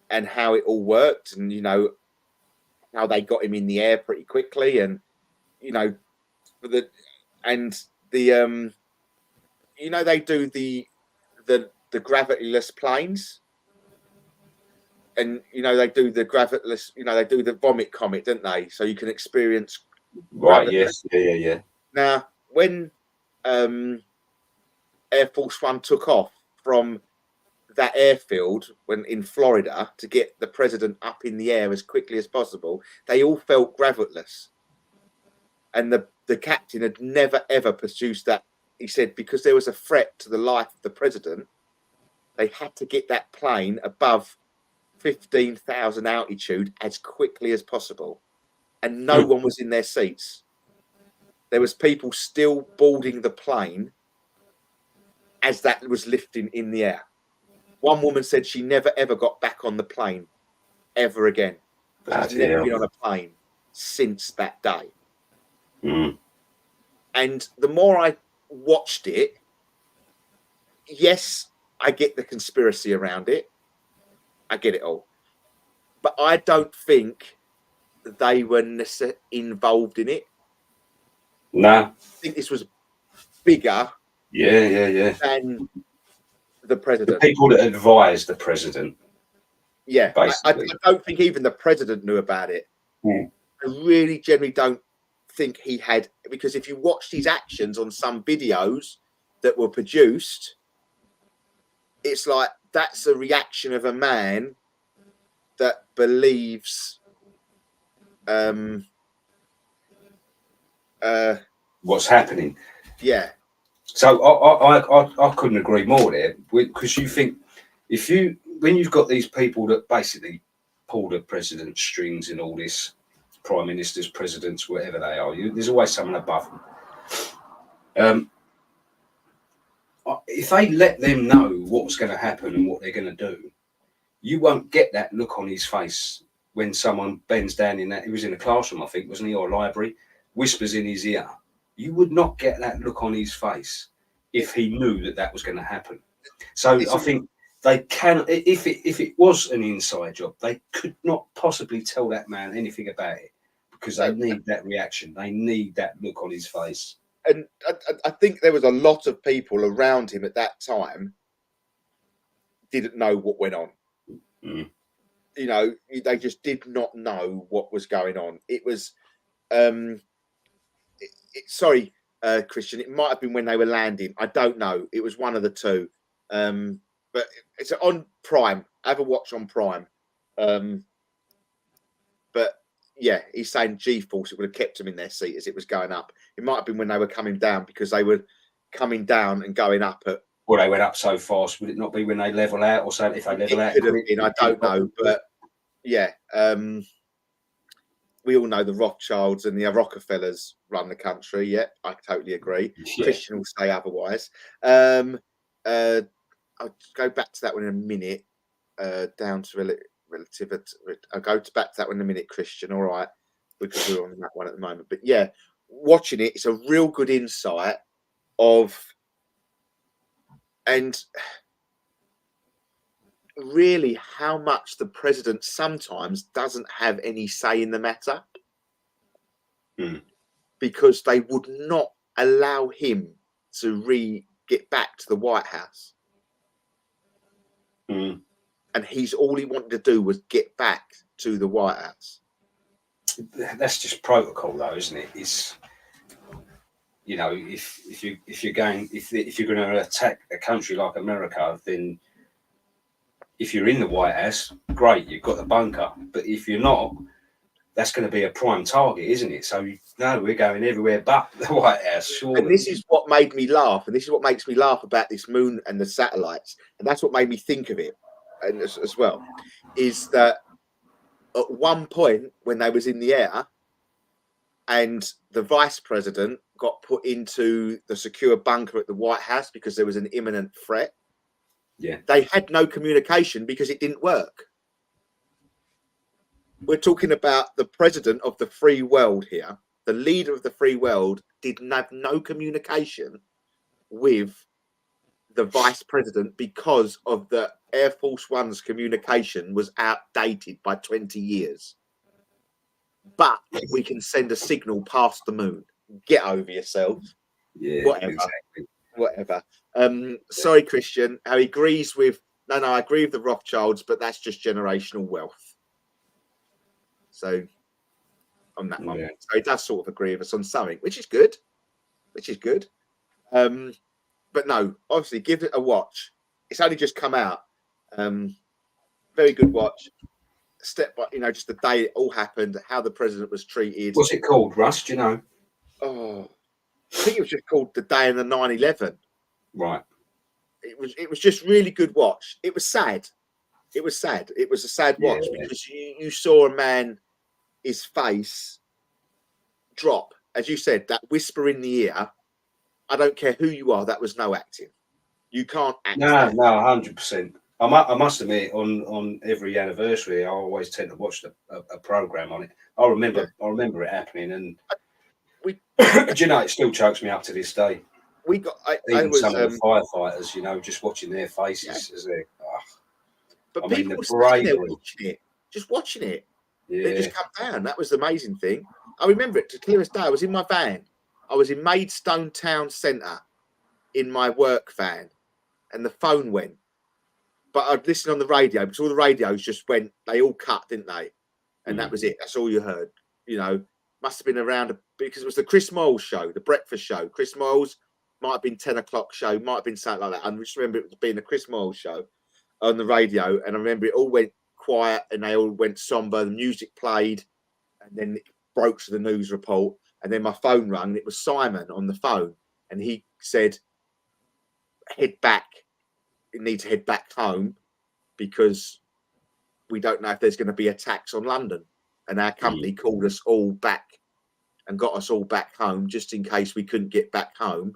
and how it all worked, and you know how they got him in the air pretty quickly, and you know they do the gravityless planes, and they do the gravityless, they do the vomit comet, don't they? So you can experience Yes, yeah. Now, when Air Force One took off from that airfield in Florida to get the president up in the air as quickly as possible, they all felt gravityless, and the captain had never ever pursued that. He said because there was a threat to the life of the president, they had to get that plane above 15,000 altitude as quickly as possible, and no one was in their seats. There was people still boarding the plane as that was lifting in the air. One woman said she never ever got back on the plane ever again. She's never been on a plane since that day. And the more I watched it, yes, I get the conspiracy around it. I get it all. But I don't think they were involved in it. No. I think this was bigger than the president. The people that advised the president. Yeah, I don't think even the president knew about it. I really generally don't think he had, because if you watched his actions on some videos that were produced, it's like that's a reaction of a man that believes what's happening. Yeah. So I couldn't agree more there, because you think when you've got these people that basically pull the president's strings and all this, prime ministers, presidents, whatever they are, there's always someone above them. If they let them know what's going to happen and what they're going to do, you won't get that look on his face when someone bends down he was in a classroom, I think, wasn't he, or a library, whispers in his ear. You would not get that look on his face if he knew that was going to happen. So I think they can, if it was an inside job, they could not possibly tell that man anything about it, because they need that reaction. They need that look on his face. And I think there was a lot of people around him at that time didn't know what went on. They just did not know what was going on. It was, sorry, Christian, it might have been when they were landing. I don't know. It was one of the two. But it's on Prime. Have a watch on Prime. But yeah, he's saying G-force, it would have kept them in their seat as it was going up. It might have been when they were coming down, because they were coming down and going up at. Well, they went up so fast. Would it not be when they level out, or something? If they level out, could have been. I don't know, but yeah, we all know the Rothschilds and the Rockefellers run the country. Yeah, I totally agree. Yeah. Christian will say otherwise. I'll go back to that one in a minute. Down to relativity. I'll go back to that one in a minute, Christian. All right, because we're on that one at the moment. But yeah, watching it, it's a real good insight of, and really how much the president sometimes doesn't have any say in the matter, because they would not allow him to get back to the White House. Mm. and all he wanted to do was get back to the White House. That's just protocol, though, isn't it? It's, you know, if you're going to attack a country like America, then if you're in the White House, great, you've got the bunker. But if you're not, that's going to be a prime target, isn't it? So no, we're going everywhere but the White House. Surely. And this is what made me laugh, and this is what makes me laugh about this moon and the satellites, and that's what made me think of it, and as well, is that at one point when they was in the air, and the vice president got put into the secure bunker at the White House because there was an imminent threat. Yeah, they had no communication because it didn't work. We're talking about the president of the free world here. The leader of the free world did have no communication with the vice president because of the Air Force One's communication was outdated by 20 years. But we can send a signal past the moon. Get over yourself. yeah, Whatever. exactly. Whatever. Sorry, Christian. How he agrees with I agree with the Rothschilds, but that's just generational wealth. So on that one. Yeah. So he does sort of agree with us on something, which is good. But no, obviously give it a watch. It's only just come out. Very good watch. Step by, just the day it all happened, how the president was treated. What's it called, Russ? Do you know? Oh, I think it was just called The Day in the 9/11. Right. It was just really good watch. It was sad. It was a sad watch because you saw a man, his face drop. As you said, that whisper in the ear. I don't care who you are. That was no acting. You can't act. No, 100%. I must admit, on every anniversary, I always tend to watch a program on it. I remember it happening, and do you know, it still chokes me up to this day. Even some of the firefighters, just watching their faces as they. But people were sitting there just watching it. Yeah. They just come down. That was the amazing thing. I remember it to clear as day. I was in my van. I was in Maidstone Town Centre in my work van, and the phone went. But I'd listen on the radio because all the radios just went. They all cut, didn't they? And that was it. That's all you heard. Must have been around because it was the Chris Moyles show, the breakfast show. Chris Moyles might have been 10 o'clock show, might have been something like that. I just remember it being a Chris Moyles show on the radio, and I remember it all went quiet and they all went somber. The music played, and then it broke to the news report, and then my phone rang. And it was Simon on the phone, and he said, "Head back. You need to head back home because we don't know if there's going to be attacks on London." And our company called us all back and got us all back home just in case we couldn't get back home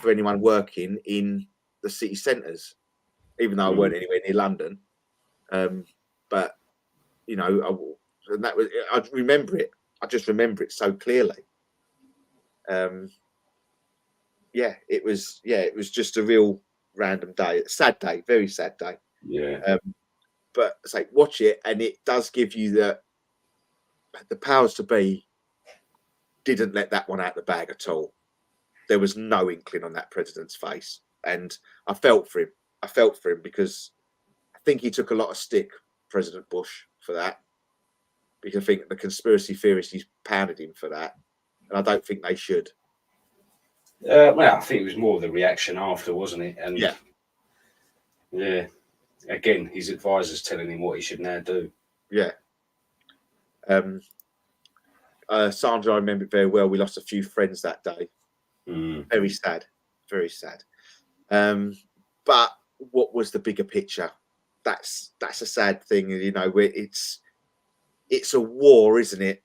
for anyone working in the city centres, even though I weren't anywhere near London. But, and that was, I remember it. I just remember it so clearly. It was just a real random day, sad day, very sad day. Yeah. But it's like, watch it, and it does give you the powers to be didn't let that one out the bag at all. There was no inkling on that president's face, and I felt for him because I think he took a lot of stick, President Bush, for that, because I think the conspiracy theorists pounded him for that, and I don't think they should. I think it was more of the reaction after, wasn't it? And yeah. Again, his advisors telling him what he should now do. Yeah. Sandra, I remember it very well. We lost a few friends that day. Very sad. Very sad. But what was the bigger picture? That's a sad thing, where it's a war, isn't it?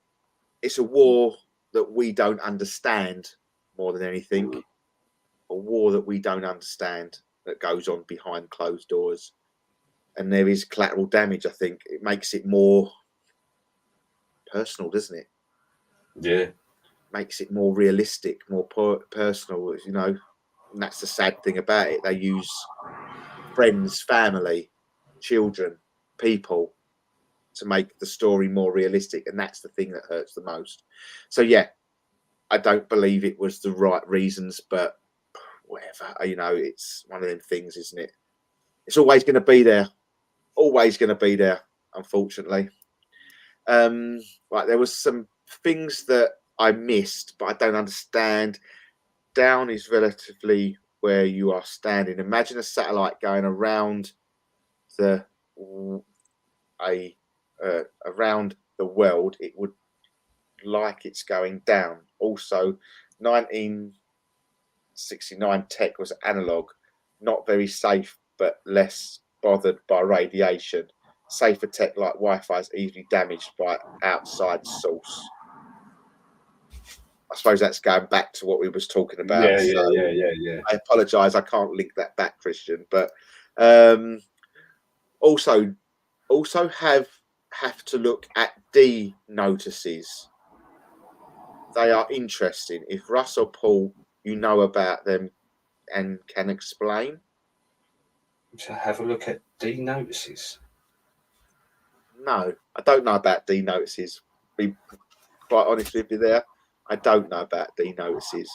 It's a war that we don't understand more than anything. A war that we don't understand that goes on behind closed doors. And there is collateral damage, I think. It makes it more personal, doesn't it? Yeah. Makes it more realistic, more personal, and that's the sad thing about it. They use friends, family, children, people to make the story more realistic, and that's the thing that hurts the most. So, yeah, I don't believe it was the right reasons, but whatever, it's one of them things, isn't it? It's always going to be there. Always going to be there, unfortunately. Right, there was some things that I missed, but I don't understand. Down is relatively where you are standing. Imagine a satellite going around around the world. It would like it's going down. Also, 1969 tech was analog, not very safe, but less bothered by radiation. Safer tech like Wi-Fi is easily damaged by outside source. I suppose that's going back to what we was talking about. Yeah. I apologise, I can't link that back, Christian. But also have to look at D notices. They are interesting. If Russ or Paul, you know about them and can explain. So have a look at D notices. No, I don't know about D notices. Be quite honest with you there. I don't know about D notices.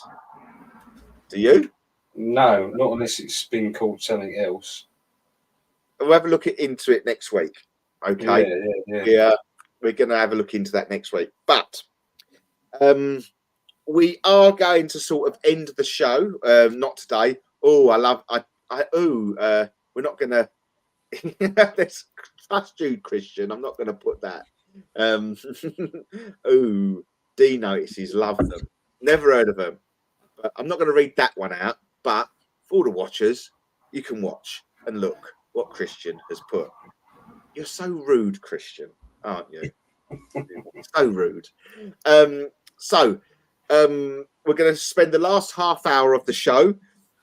Do you? No, not unless it's been called something else. We'll have a look into it next week. Okay. Yeah, we're going to have a look into that next week. But we are going to sort of end the show. Not today. We're not going to. Let's trust you, Christian. I'm not going to put that. D notices, love them. Never heard of them. But I'm not going to read that one out. But for all the watchers, you can watch and look what Christian has put. You're so rude, Christian, aren't you? So rude. We're going to spend the last half hour of the show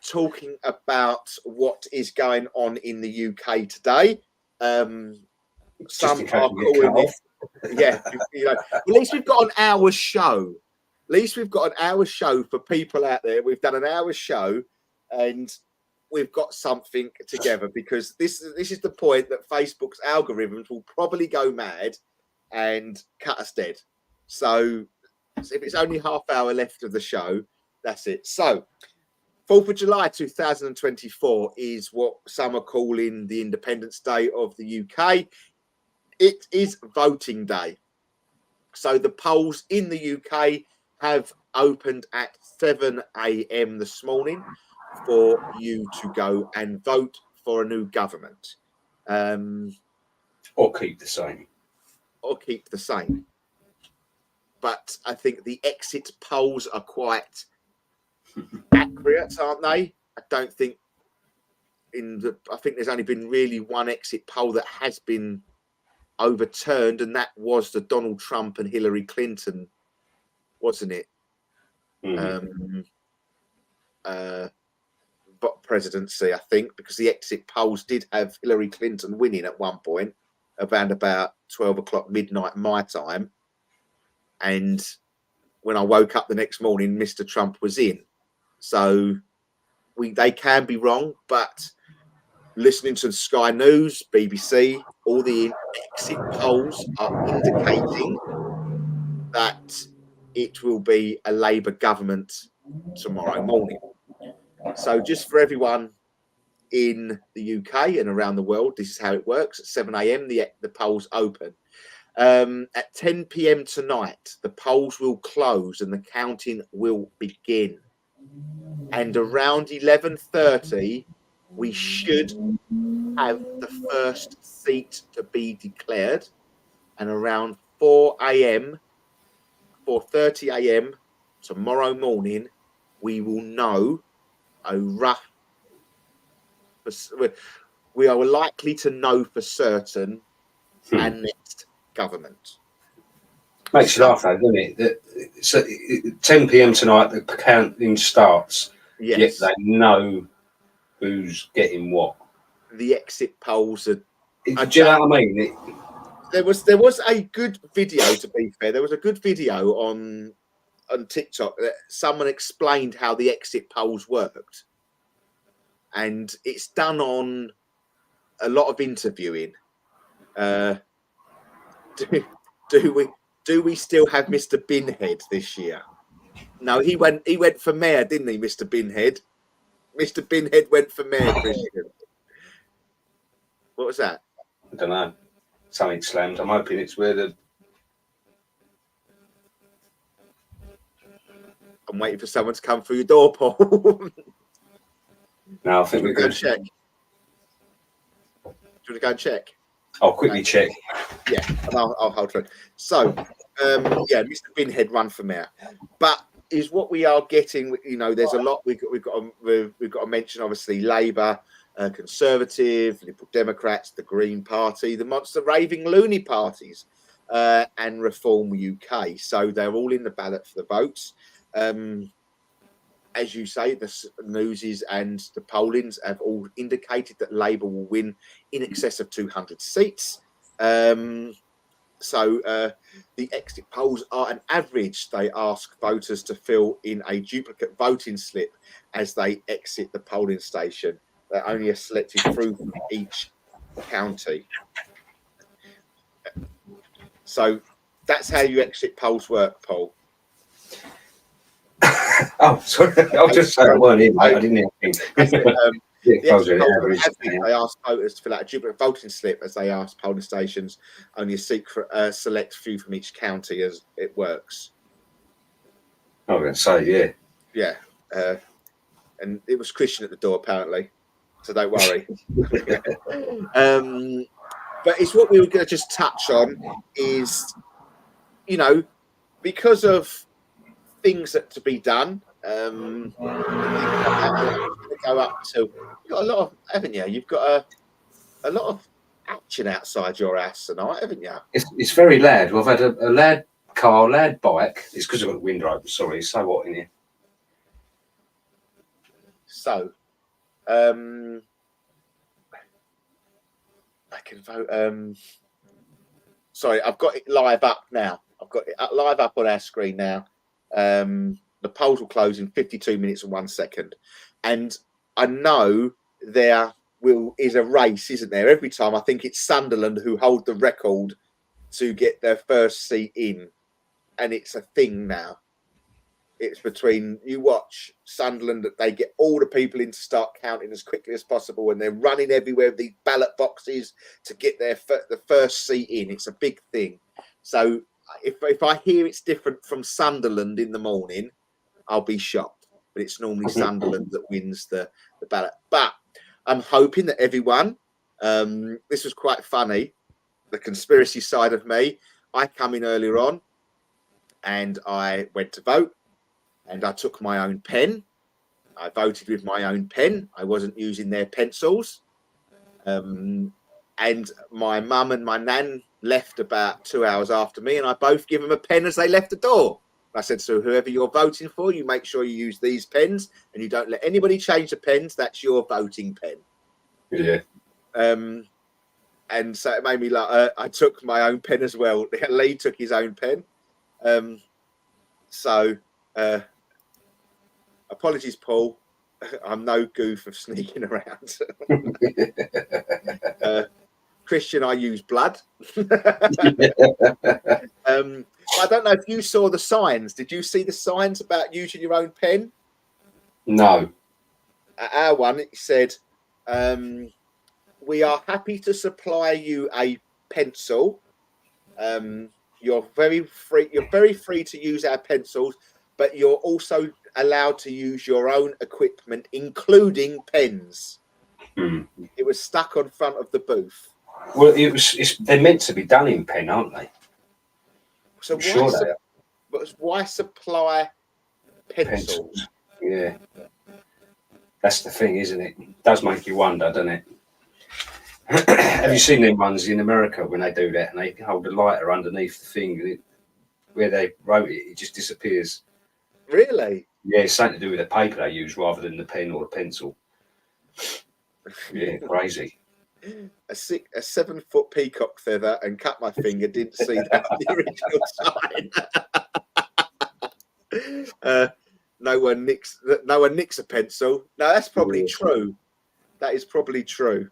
talking about what is going on in the UK today. Some are calling it, at least we've got an hour show. At least we've got an hour show for people out there. We've done an hour show and we've got something together, because this is the point that Facebook's algorithms will probably go mad and cut us dead. So if it's only half hour left of the show, that's it. So 4th of July 2024 is what some are calling the Independence Day of the UK. It is voting day. So the polls in the UK have opened at 7 a.m. this morning for you to go and vote for a new government. Or keep the same. But I think the exit polls are quite accurate, aren't they? I don't think I think there's only been really one exit poll that has been overturned, and that was the Donald Trump and Hillary Clinton, wasn't it? Presidency, I think, because the exit polls did have Hillary Clinton winning at one point around about 12 o'clock midnight my time, and when I woke up the next morning, Mr. Trump was in. So they can be wrong, but listening to Sky News, BBC, all the exit polls are indicating that it will be a Labour government tomorrow morning. So just for everyone in the UK and around the world, this is how it works. At 7 a.m, the polls open. At 10 p.m. tonight, the polls will close and the counting will begin. And around 11:30, we should have the first seat to be declared. And around 4:30 a.m. tomorrow morning, we will know a rough. We are likely to know for certain our next government. Makes you laugh, though, doesn't it? So 10 p.m. tonight, the counting starts. Yes. Yet they know who's getting what. The exit polls are. Do you know what I mean? There was a good video. To be fair, there was a good video on TikTok that someone explained how the exit polls worked, and it's done on a lot of interviewing. Do we still have Mr. Binhead this year? No, he went for mayor, didn't he, Mr. Binhead? Mr. Binhead went for mayor, Christian. What was that? I don't know. Something slammed. I'm hoping it's where the. I'm waiting for someone to come through your door, Paul. No, I think we're Go and good. check. Do you want to go and check? I'll quickly check. Yeah, and I'll hold on. So, yeah, Mr. Binhead run for mayor, but is what we are getting. You know, there's a lot we've got to mention. Obviously, Labour, Conservative, Liberal Democrats, the Green Party, the monster raving loony parties, and Reform UK. So they're all in the ballot for the votes. As you say, the newses and the pollings have all indicated that Labour will win in excess of 200 seats. The exit polls are an average. They ask voters to fill in a duplicate voting slip as they exit the polling station. They're only selected through from each county. So that's how your exit polls work, Paul. Oh, sorry. I'll just say I weren't in, mate. I didn't hear anything. The exit polls are an average. They ask voters to fill out a duplicate voting slip as they ask polling stations only a select few from each county as it works. I was going to say, yeah. Yeah. And it was Christian at the door, apparently. So don't worry. But it's what we were going to just touch on is, you know, because of things that to be done, go up to, you've got a lot of, haven't you? You've got a lot of action outside your house tonight, haven't you? It's very loud. We've had a loud car, loud bike. It's because I've got the window open. Sorry, it's so hot in here. So, I can vote. Sorry, I've got it live up now. I've got it live up on our screen now. The polls will close in 52 minutes and 1 second. And I know there is a race, isn't there? Every time I think it's Sunderland who hold the record to get their first seat in. And it's a thing now. It's between, you watch Sunderland, that they get all the people in to start counting as quickly as possible, and they're running everywhere with these ballot boxes to get the first seat in. It's a big thing. So if I hear it's different from Sunderland in the morning, I'll be shocked. But it's normally Sunderland that wins the ballot. But I'm hoping that everyone, this was quite funny, the conspiracy side of me. I come in earlier on and I went to vote. And I took my own pen. I voted with my own pen. I wasn't using their pencils. And my mum and my nan left about 2 hours after me, and I both give them a pen as they left the door. I said, so whoever you're voting for, you make sure you use these pens, and you don't let anybody change the pens. That's your voting pen. Yeah. And so it made me like, I took my own pen as well. Lee took his own pen. Apologies, Paul. I'm no goof of sneaking around. Christian, I use blood. I don't know if you saw the signs. Did you see the signs about using your own pen? No. At our one, it said, we are happy to supply you a pencil. You're very free to use our pencils, but you're also allowed to use your own equipment, including pens. It was stuck on front of the booth. Well, they're meant to be done in pen, aren't they? So why supply pencils? Yeah. That's the thing, isn't it? It does make you wonder, doesn't it? Have you seen them ones in America when they do that and they hold a lighter underneath the thing where they wrote it, it just disappears? Really? Yeah, it's something to do with the paper they use rather than the pen or the pencil. Yeah, crazy. A 7-foot peacock feather and cut my finger. Didn't see that on the original sign. No one nicks a pencil. No, that's probably true. That is probably true.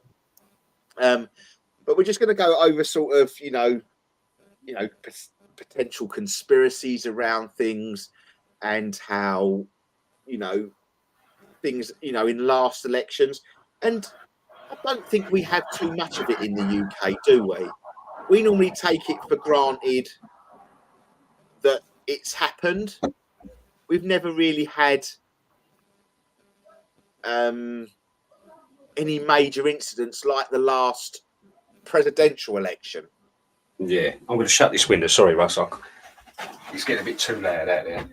But we're just going to go over sort of, potential conspiracies around things and how, things, in last elections. And I don't think we have too much of it in the UK, do we? We normally take it for granted that it's happened. We've never really had any major incidents like the last presidential election. Yeah, I'm going to shut this window. Sorry, Russ. It's getting a bit too loud out there.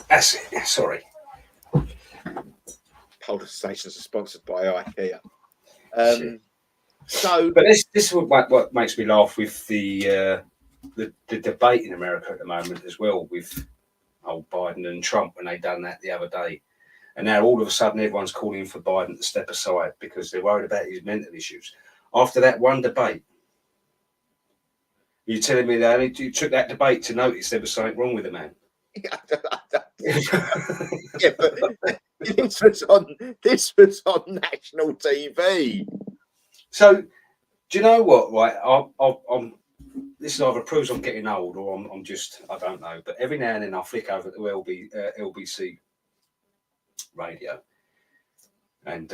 That's it. Sorry. Polder stations are sponsored by IKEA. Shit. So, But this is what makes me laugh with the debate in America at the moment as well, with old Biden and Trump when they done that the other day. And now all of a sudden everyone's calling for Biden to step aside because they're worried about his mental issues. After that one debate, you're telling me that you took that debate to notice there was something wrong with the man? yeah, but this was on national TV. So, do you know what? Right, I'm. This either proves I'm getting old, or I'm just, I don't know. But every now and then I flick over to LBC radio, and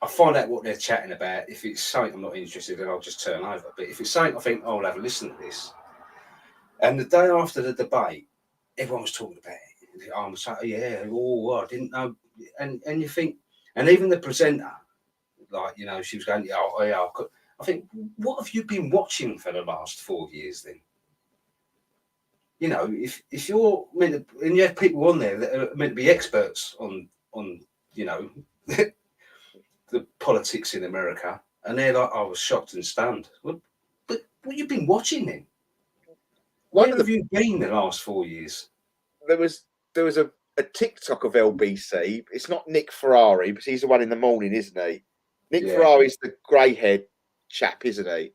I find out what they're chatting about. If it's something I'm not interested in, I'll just turn over. But if it's something I think, oh, I'll have a listen to this. And the day after the debate, everyone was talking about it. I was like, yeah, oh, I didn't know. And you think, and even the presenter, like, you know, she was going, oh, yeah, I think, what have you been watching for the last 4 years then? You know, if you're meant to, and you have people on there that are meant to be experts on you know, the politics in America, and they're like, I was shocked and stunned. Well, but what have you been watching then? Where have you been the last 4 years? There was a TikTok of LBC. It's not Nick Ferrari, but he's the one in the morning, isn't he? Nick Ferrari's the grey-haired chap, isn't he?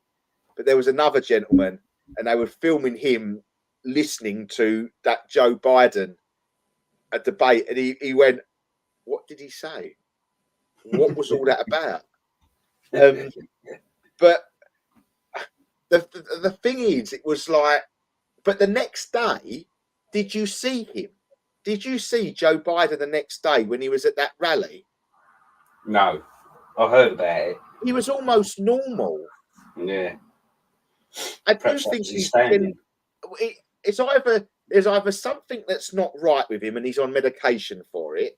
But there was another gentleman, and they were filming him listening to that Joe Biden a debate, and he went, "What did he say? What was all that about?" But the thing is, it was like, but the next day, did you see him? Did you see Joe Biden the next day when he was at that rally? No, I heard about it. He was almost normal. Yeah. I do think it's either there's either something that's not right with him and he's on medication for it,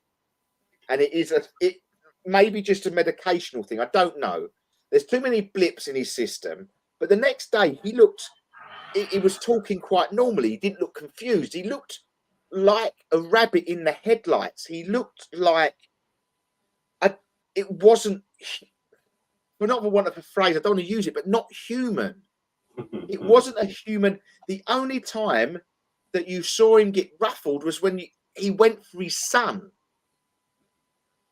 and it may be just a medicational thing. I don't know. There's too many blips in his system. But the next day he was talking quite normally. He didn't look confused. He looked like a rabbit in the headlights. He looked like it wasn't, for not for want of a phrase, I don't want to use it, but not human. It wasn't a human. The only time that you saw him get ruffled was when he went for his son.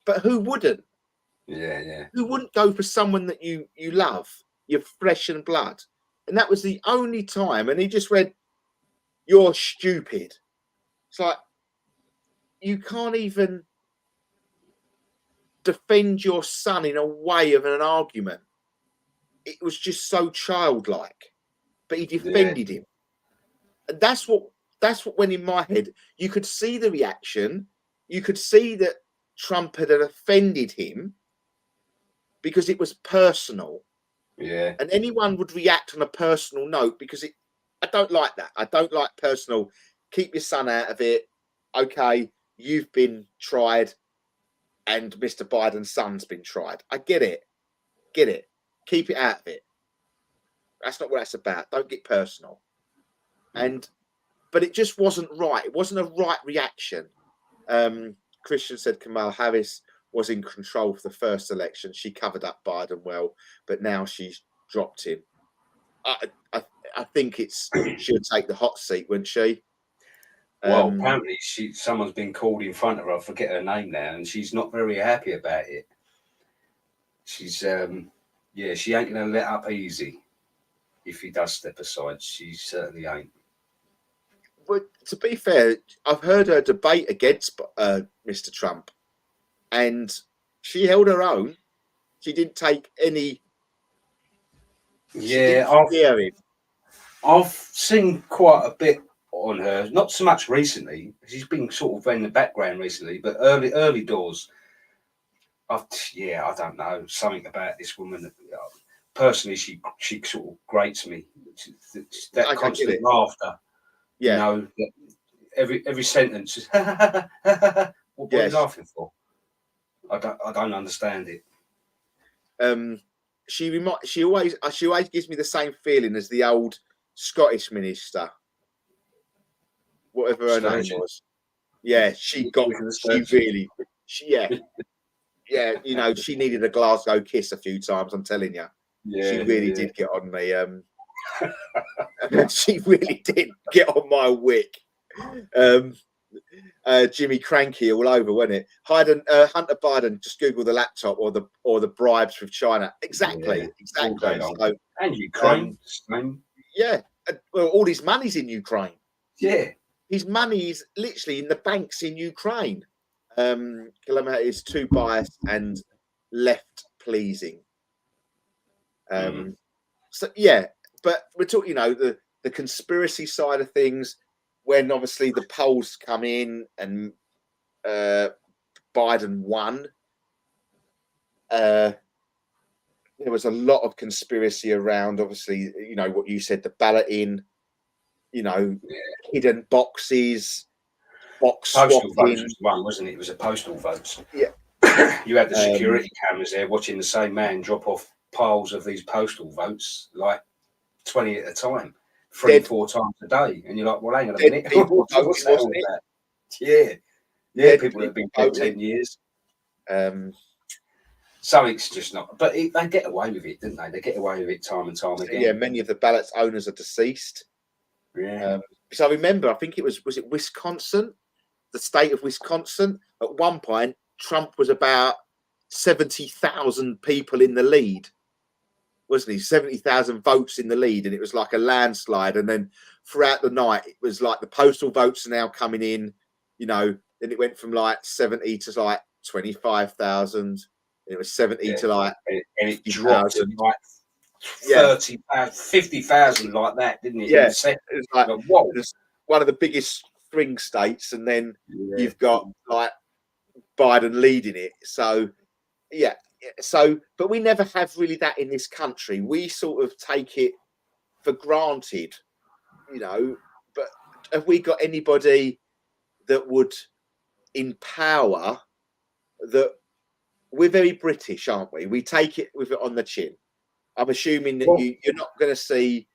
But who wouldn't? Yeah. Who wouldn't go for someone that you love, your flesh and blood? And that was the only time. And he just went, "You're stupid." It's like, you can't even defend your son in a way of an argument. It was just so childlike. But he defended him. And that's what went in my head. You could see the reaction. You could see that Trump had offended him because it was personal. Yeah. And anyone would react on a personal note because I don't like that. I don't like personal. Keep your son out of it. Okay, you've been tried and Mr. Biden's son's been tried. I get it. Keep it out of it. That's not what that's about. Don't get personal. But it just wasn't right. It wasn't a right reaction. Christian said Kamala Harris was in control for the first election. She covered up Biden well, but now she's dropped him. I think she'll take the hot seat, wouldn't she? Well, apparently someone's been called in front of her. I forget her name now, and she's not very happy about it. She's she ain't gonna let up easy if he does step aside. She certainly ain't. But to be fair, I've heard her debate against Mr. Trump, and she held her own. She didn't take any. Yeah, I've seen quite a bit on her, not so much recently. She's been sort of in the background recently, but early doors. I don't know, something about this woman. Personally, she sort of grates me. That I constant get it. laughter. Yeah. You know, every sentence is what are you laughing for? I don't understand it. She always gives me the same feeling as the old Scottish minister, whatever her name Sturgeon. was. Yeah, she you know, she needed a Glasgow kiss a few times, I'm telling you. Yeah, She really did get on me. She really did get on my wick. Jimmy Cranky all over, wasn't it? Hunter Biden, just Google the laptop or the bribes with China. Exactly. all day long. So, and Ukraine, well, all his money's in Ukraine. Yeah. His money is literally in the banks in Ukraine. Killamette is too biased and left pleasing. So yeah, but we're talking, you know, the conspiracy side of things. When obviously the polls come in and Biden won, there was a lot of conspiracy around. Obviously, you know what you said, the balloting, you know, hidden boxes, box Postal swapping. votes was one, wasn't it? It was a postal votes. Yeah. You had the security cameras there watching the same man drop off piles of these postal votes, like 20 at a time, 3-4 times a day. And you're like, well, hang on a minute. People What's voting, that all wasn't it? about? Yeah, people that have been dead voting. 10 years. So it's just not, but they get away with it, didn't they? They get away with it time and time again. yeah, many of the ballot owners are deceased. Yeah. So I remember, I think it was it Wisconsin, the state of Wisconsin. At one point, Trump was about 70,000 people in the lead, wasn't he? 70,000 votes in the lead, and it was like a landslide. And then throughout the night, it was like the postal votes are now coming in, you know. Then it went from like 70 to like 25,000. It was 70 to like, and it dropped to like 30,000, 50,000 like that, didn't it? Yeah, it was like, whoa. It was one of the biggest swing states, and then you've got like Biden leading it. So yeah, so but we never have really that in this country. We sort of take it for granted, you know. But have we got anybody that would in power that? We're very British, aren't we? We take it with it on the chin. I'm assuming that you're not going to see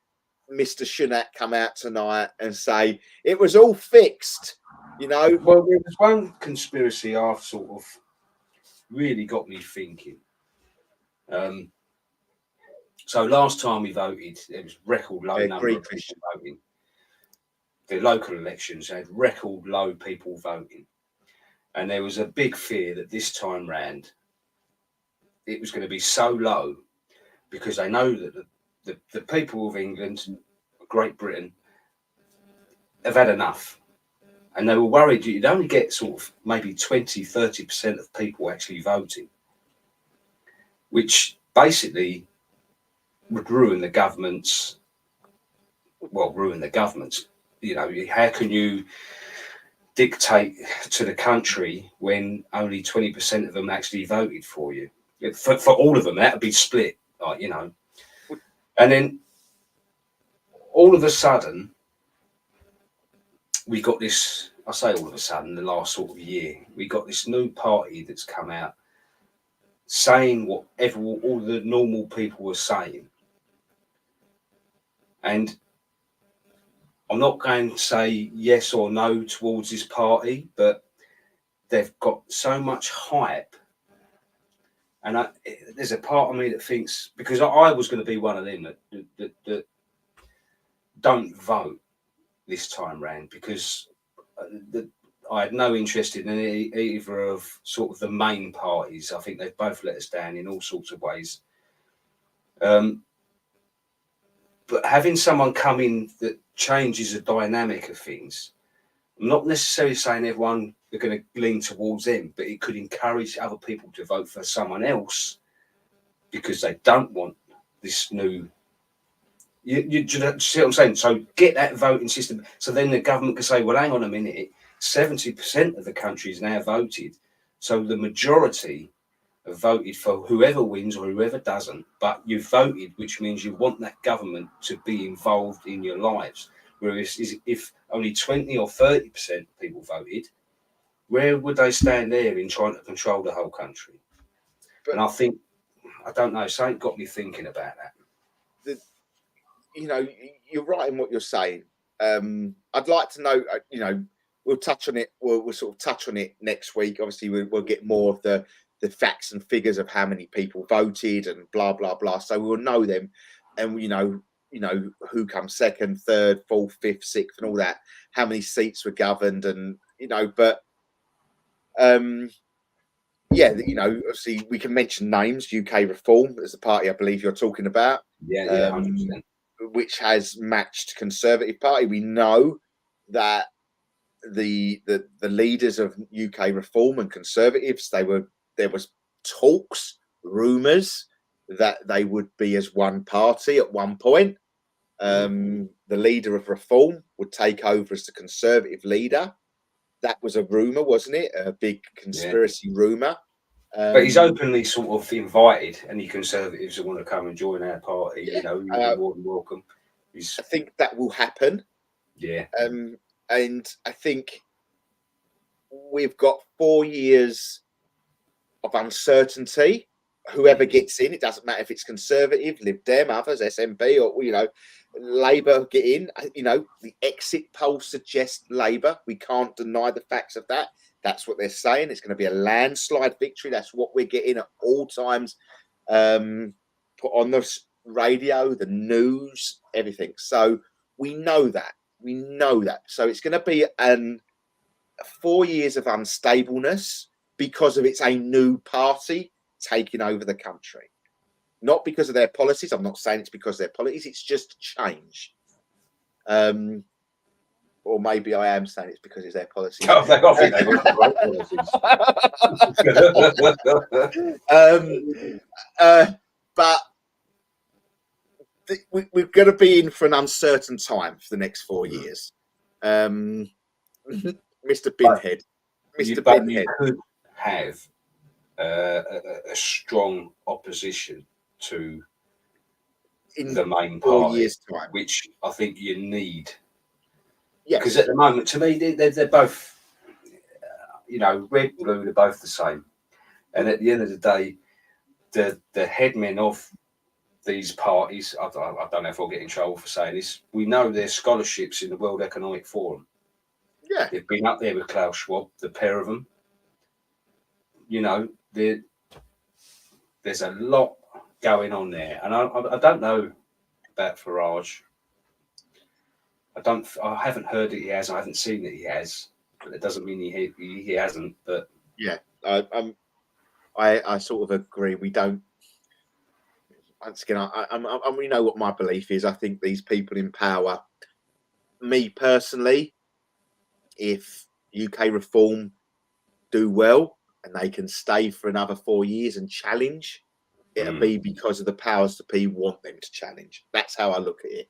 Mr. Sunak come out tonight and say it was all fixed, you know. Well, there was one conspiracy I've sort of really got me thinking. So last time we voted, there was record low number of people voting. The local elections had record low people voting, and there was a big fear that this time round it was going to be so low because they know that the people of England and Great Britain have had enough. And they were worried you'd only get sort of maybe 20-30% of people actually voting, which basically would ruin the government's. You know, how can you dictate to the country when only 20% of them actually voted for you? For all of them, that would be split, like, you know. And then all of a sudden, we got this, I say all of a sudden, the last sort of year, we got this new party that's come out saying whatever all the normal people were saying. And I'm not going to say yes or no towards this party, but they've got so much hype. And there's a part of me that thinks, because I was going to be one of them that don't vote this time round, because I had no interest in either of sort of the main parties. I think they've both let us down in all sorts of ways. But having someone come in that changes the dynamic of things, I'm not necessarily saying everyone are going to lean towards them, but it could encourage other people to vote for someone else because they don't want this new, You see what I'm saying? So get that voting system. So then the government can say, well, hang on a minute, 70% of the country is now voted. So the majority have voted for whoever wins or whoever doesn't, but you've voted, which means you want that government to be involved in your lives. Whereas if only 20 or 30% of people voted, where would they stand there in trying to control the whole country? But, and I don't know, something got me thinking about that. You're right in what you're saying. I'd like to know, we'll touch on it. We'll sort of touch on it next week. Obviously, we'll get more of the facts and figures of how many people voted and blah blah blah. So we'll know them, and who comes second, third, fourth, fifth, sixth, and all that. How many seats were governed, and but obviously we can mention names. UK Reform is the party I believe you're talking about. Yeah, 100%. Which has matched Conservative Party. We know that the leaders of UK Reform and Conservatives, there was talks, rumours that they would be as one party at one point. The leader of Reform would take over as the Conservative leader. That was a rumour, wasn't it? A big conspiracy rumour. But he's openly sort of invited any Conservatives who want to come and join our party. You're more than welcome. I think that will happen. Yeah. And I think we've got 4 years of uncertainty. Whoever gets in, it doesn't matter if it's Conservative, Lib Dem, others, SNP, or Labour get in. The exit polls suggest Labour. We can't deny the facts of that. That's what they're saying. It's going to be a landslide victory. That's what we're getting at all times. Put on the radio, the news, everything. So we know that. So it's going to be 4 years of unstableness because of it's a new party taking over the country. Not because of their policies. I'm not saying it's because of their policies. It's just change. Or maybe I am saying it's because it's their policies. I think they've got great policies. But we're going to be in for an uncertain time for the next 4 years. Mr. Binhead. You could have a strong opposition to the main 4 party, years' time, which I think you need. Yeah, because at the moment, to me, they're both, red, blue, they're both the same. And at the end of the day, the headmen of these parties, I don't know if I'll get in trouble for saying this, we know their scholarships in the World Economic Forum. Yeah. They've been up there with Klaus Schwab, the pair of them. There's a lot going on there. And I don't know about Farage. I haven't heard that he has. I haven't seen that he has, but it doesn't mean he hasn't. But yeah, I sort of agree. We don't. Once again, we know what my belief is. I think these people in power. Me personally, if UK Reform do well and they can stay for another 4 years and challenge, it'll be because of the powers that be want them to challenge. That's how I look at it.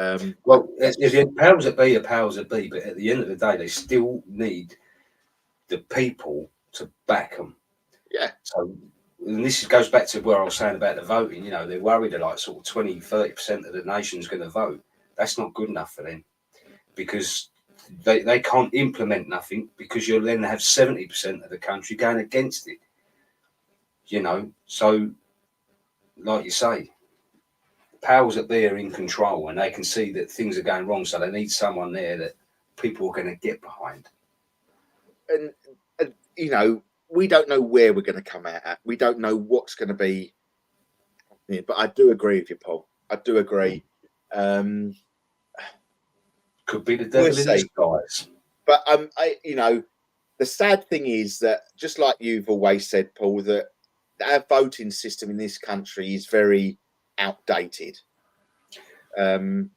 If powers that be are powers that be, but at the end of the day, they still need the people to back them. Yeah. So, and this goes back to where I was saying about the voting. They're worried that like sort of 20-30% of the nation's going to vote. That's not good enough for them because they can't implement nothing because you'll then have 70% of the country going against it. So like you say, powers that be are in control and they can see that things are going wrong, so they need someone there that people are going to get behind. And we don't know where we're going to come out at. We don't know what's going to be. But I do agree with you, Paul. I do agree. Could be the devil in disguise. But the sad thing is that, just like you've always said, Paul, that our voting system in this country is very outdated. Hopefully,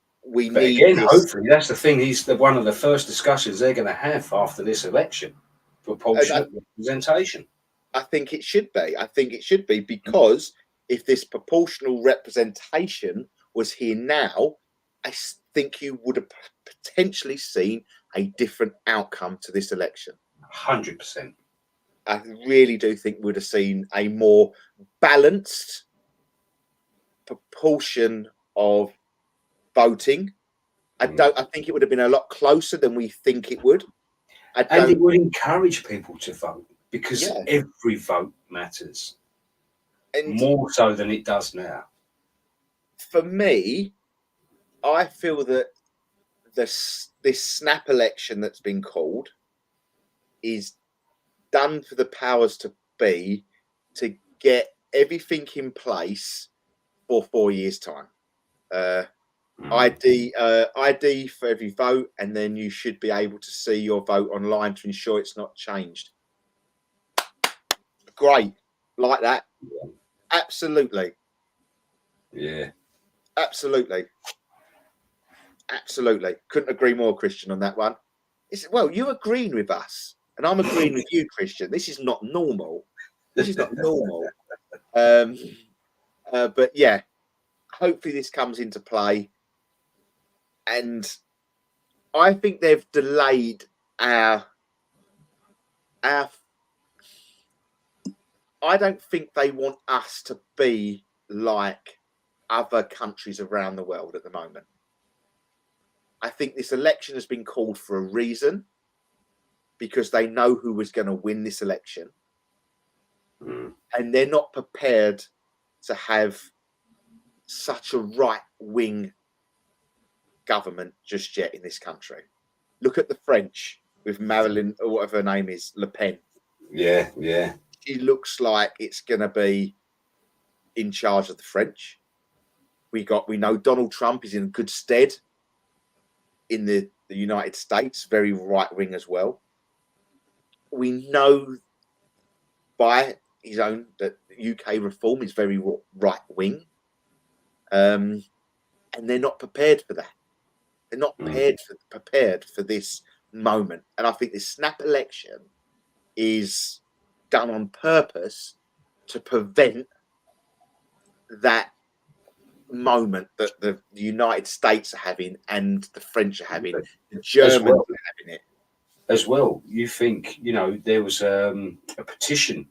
that's the thing. One of the first discussions they're going to have after this election. Proportionate representation. I think it should be. Because if this proportional representation was here now, I think you would have potentially seen a different outcome to this election. 100%. I really do think we would have seen a more balanced proportion of voting. I think it would have been a lot closer than we think it would. And it would encourage people to vote because every vote matters, and more so than it does now. For me, I feel that this snap election that's been called is done for the powers to be to get everything in place for 4 years' time. ID for every vote, and then you should be able to see your vote online to ensure it's not changed. Great, like that. Absolutely. Yeah. Absolutely. Couldn't agree more, Christian, on that one. Well, you're agreeing with us, and I'm agreeing with you, Christian. This is not normal. But yeah, hopefully this comes into play. And I think they've delayed our. I don't think they want us to be like other countries around the world at the moment. I think this election has been called for a reason, because they know who was going to win this election. And they're not prepared to have such a right-wing government just yet in this country. Look at the French with Marine, or whatever her name is, Le Pen. Yeah. She looks like it's going to be in charge of the French. We know Donald Trump is in good stead in the United States, very right-wing as well. We know by his own that UK reform is very right-wing. And they're not prepared for that. They're not prepared for this moment. And I think this snap election is done on purpose to prevent that moment that the United States are having and the French are having, the Germans are having it. As well, you think, there was a petition,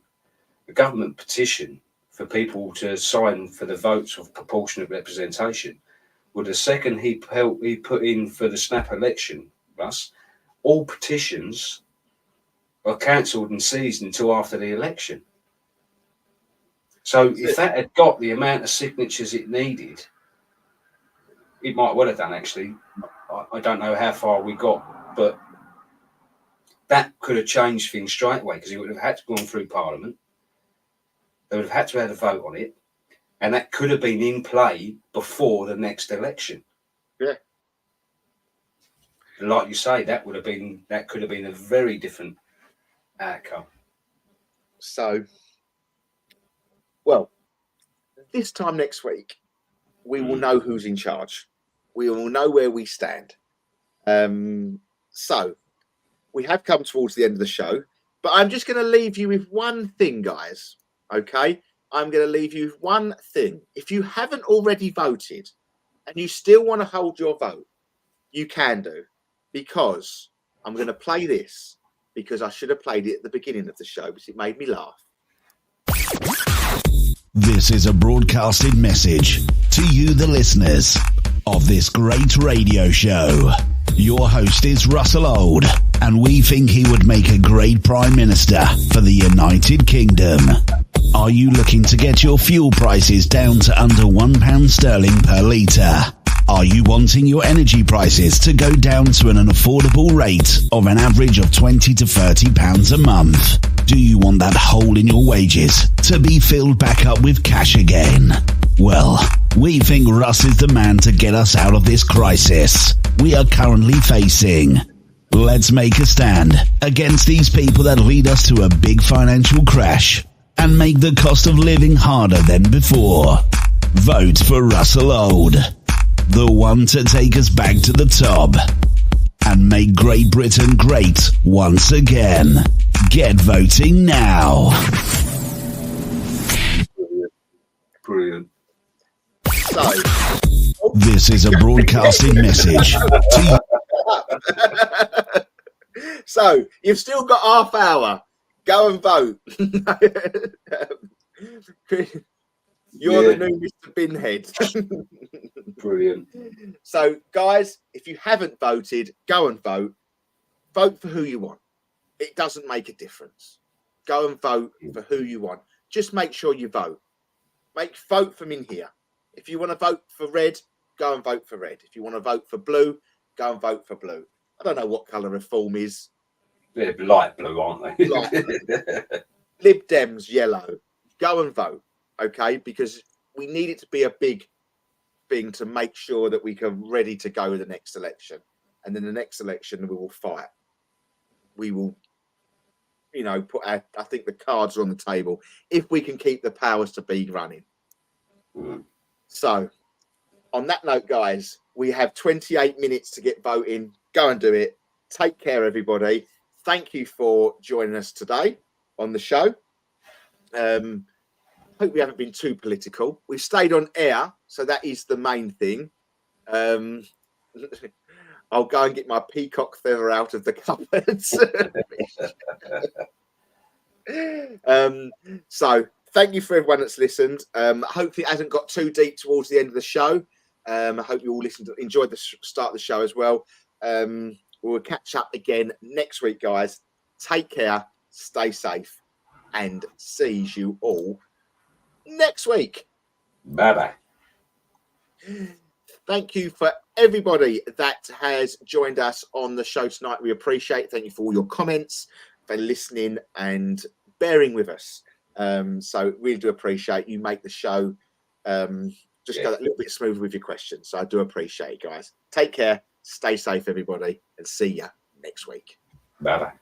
a government petition for people to sign for the votes of proportionate representation. Well, the second he put in for the snap election, Russ, all petitions are cancelled and seized until after the election. So if that had got the amount of signatures it needed, it might well have done, actually. I don't know how far we got, but that could have changed things straight away, because it would have had to go through Parliament. They would have had to have a vote on it, and that could have been in play before the next election. Yeah. And like you say, that could have been a very different outcome. So, well, this time next week, we will know who's in charge. We will know where we stand. So, we have come towards the end of the show, but I'm just going to leave you with one thing, guys. Okay? I'm going to leave you with one thing. If you haven't already voted and you still want to hold your vote, you can do, because I'm going to play this, because I should have played it at the beginning of the show because it made me laugh. This is a broadcasted message to you, the listeners of this great radio show. Your host is Russell Old, and we think he would make a great Prime Minister for the United Kingdom. Are you looking to get your fuel prices down to under £1 sterling per litre? Are you wanting your energy prices to go down to an affordable rate of an average of £20 to £30 a month? Do you want that hole in your wages to be filled back up with cash again? Well, we think Russ is the man to get us out of this crisis we are currently facing. Let's make a stand against these people that lead us to a big financial crash and make the cost of living harder than before. Vote for Russell Old, the one to take us back to the top and make Great Britain great once again. Get voting now. Brilliant. So, This is a broadcasting message to So you've still got half hour. Go and vote. You're the new Mr. Binhead. Brilliant. So, guys, if you haven't voted, go and vote. Vote for who you want. It doesn't make a difference. Go and vote for who you want. Just make sure you vote. Vote from in here. If you want to vote for red, go and vote for red. If you want to vote for blue, go and vote for blue. I don't know what colour Reform is. They're light blue, aren't they? Light blue. Lib Dems, yellow. Go and vote, okay? Because we need it to be a big thing to make sure that we are ready to go with the next election. And then the next election, we will fight. We will, put I think the cards are on the table if we can keep the powers to be running. So, on that note, guys, we have 28 minutes to get voting. Go and do it. Take care, everybody. Thank you for joining us today on the show. Hope we haven't been too political. We've stayed on air, so that is the main thing. I'll go and get my peacock feather out of the cupboards. So thank you for everyone that's listened. Hopefully it hasn't got too deep towards the end of the show. I hope you all enjoyed the start of the show as well. We'll catch up again next week, guys. Take care, stay safe, and see you all next week. Bye-bye. Thank you for everybody that has joined us on the show tonight. We appreciate it. Thank you for all your comments, for listening and bearing with us. So really do appreciate you make the show just go that little bit smoother with your questions. So I do appreciate it, guys. Take care, stay safe, everybody, and see ya next week. Bye-bye.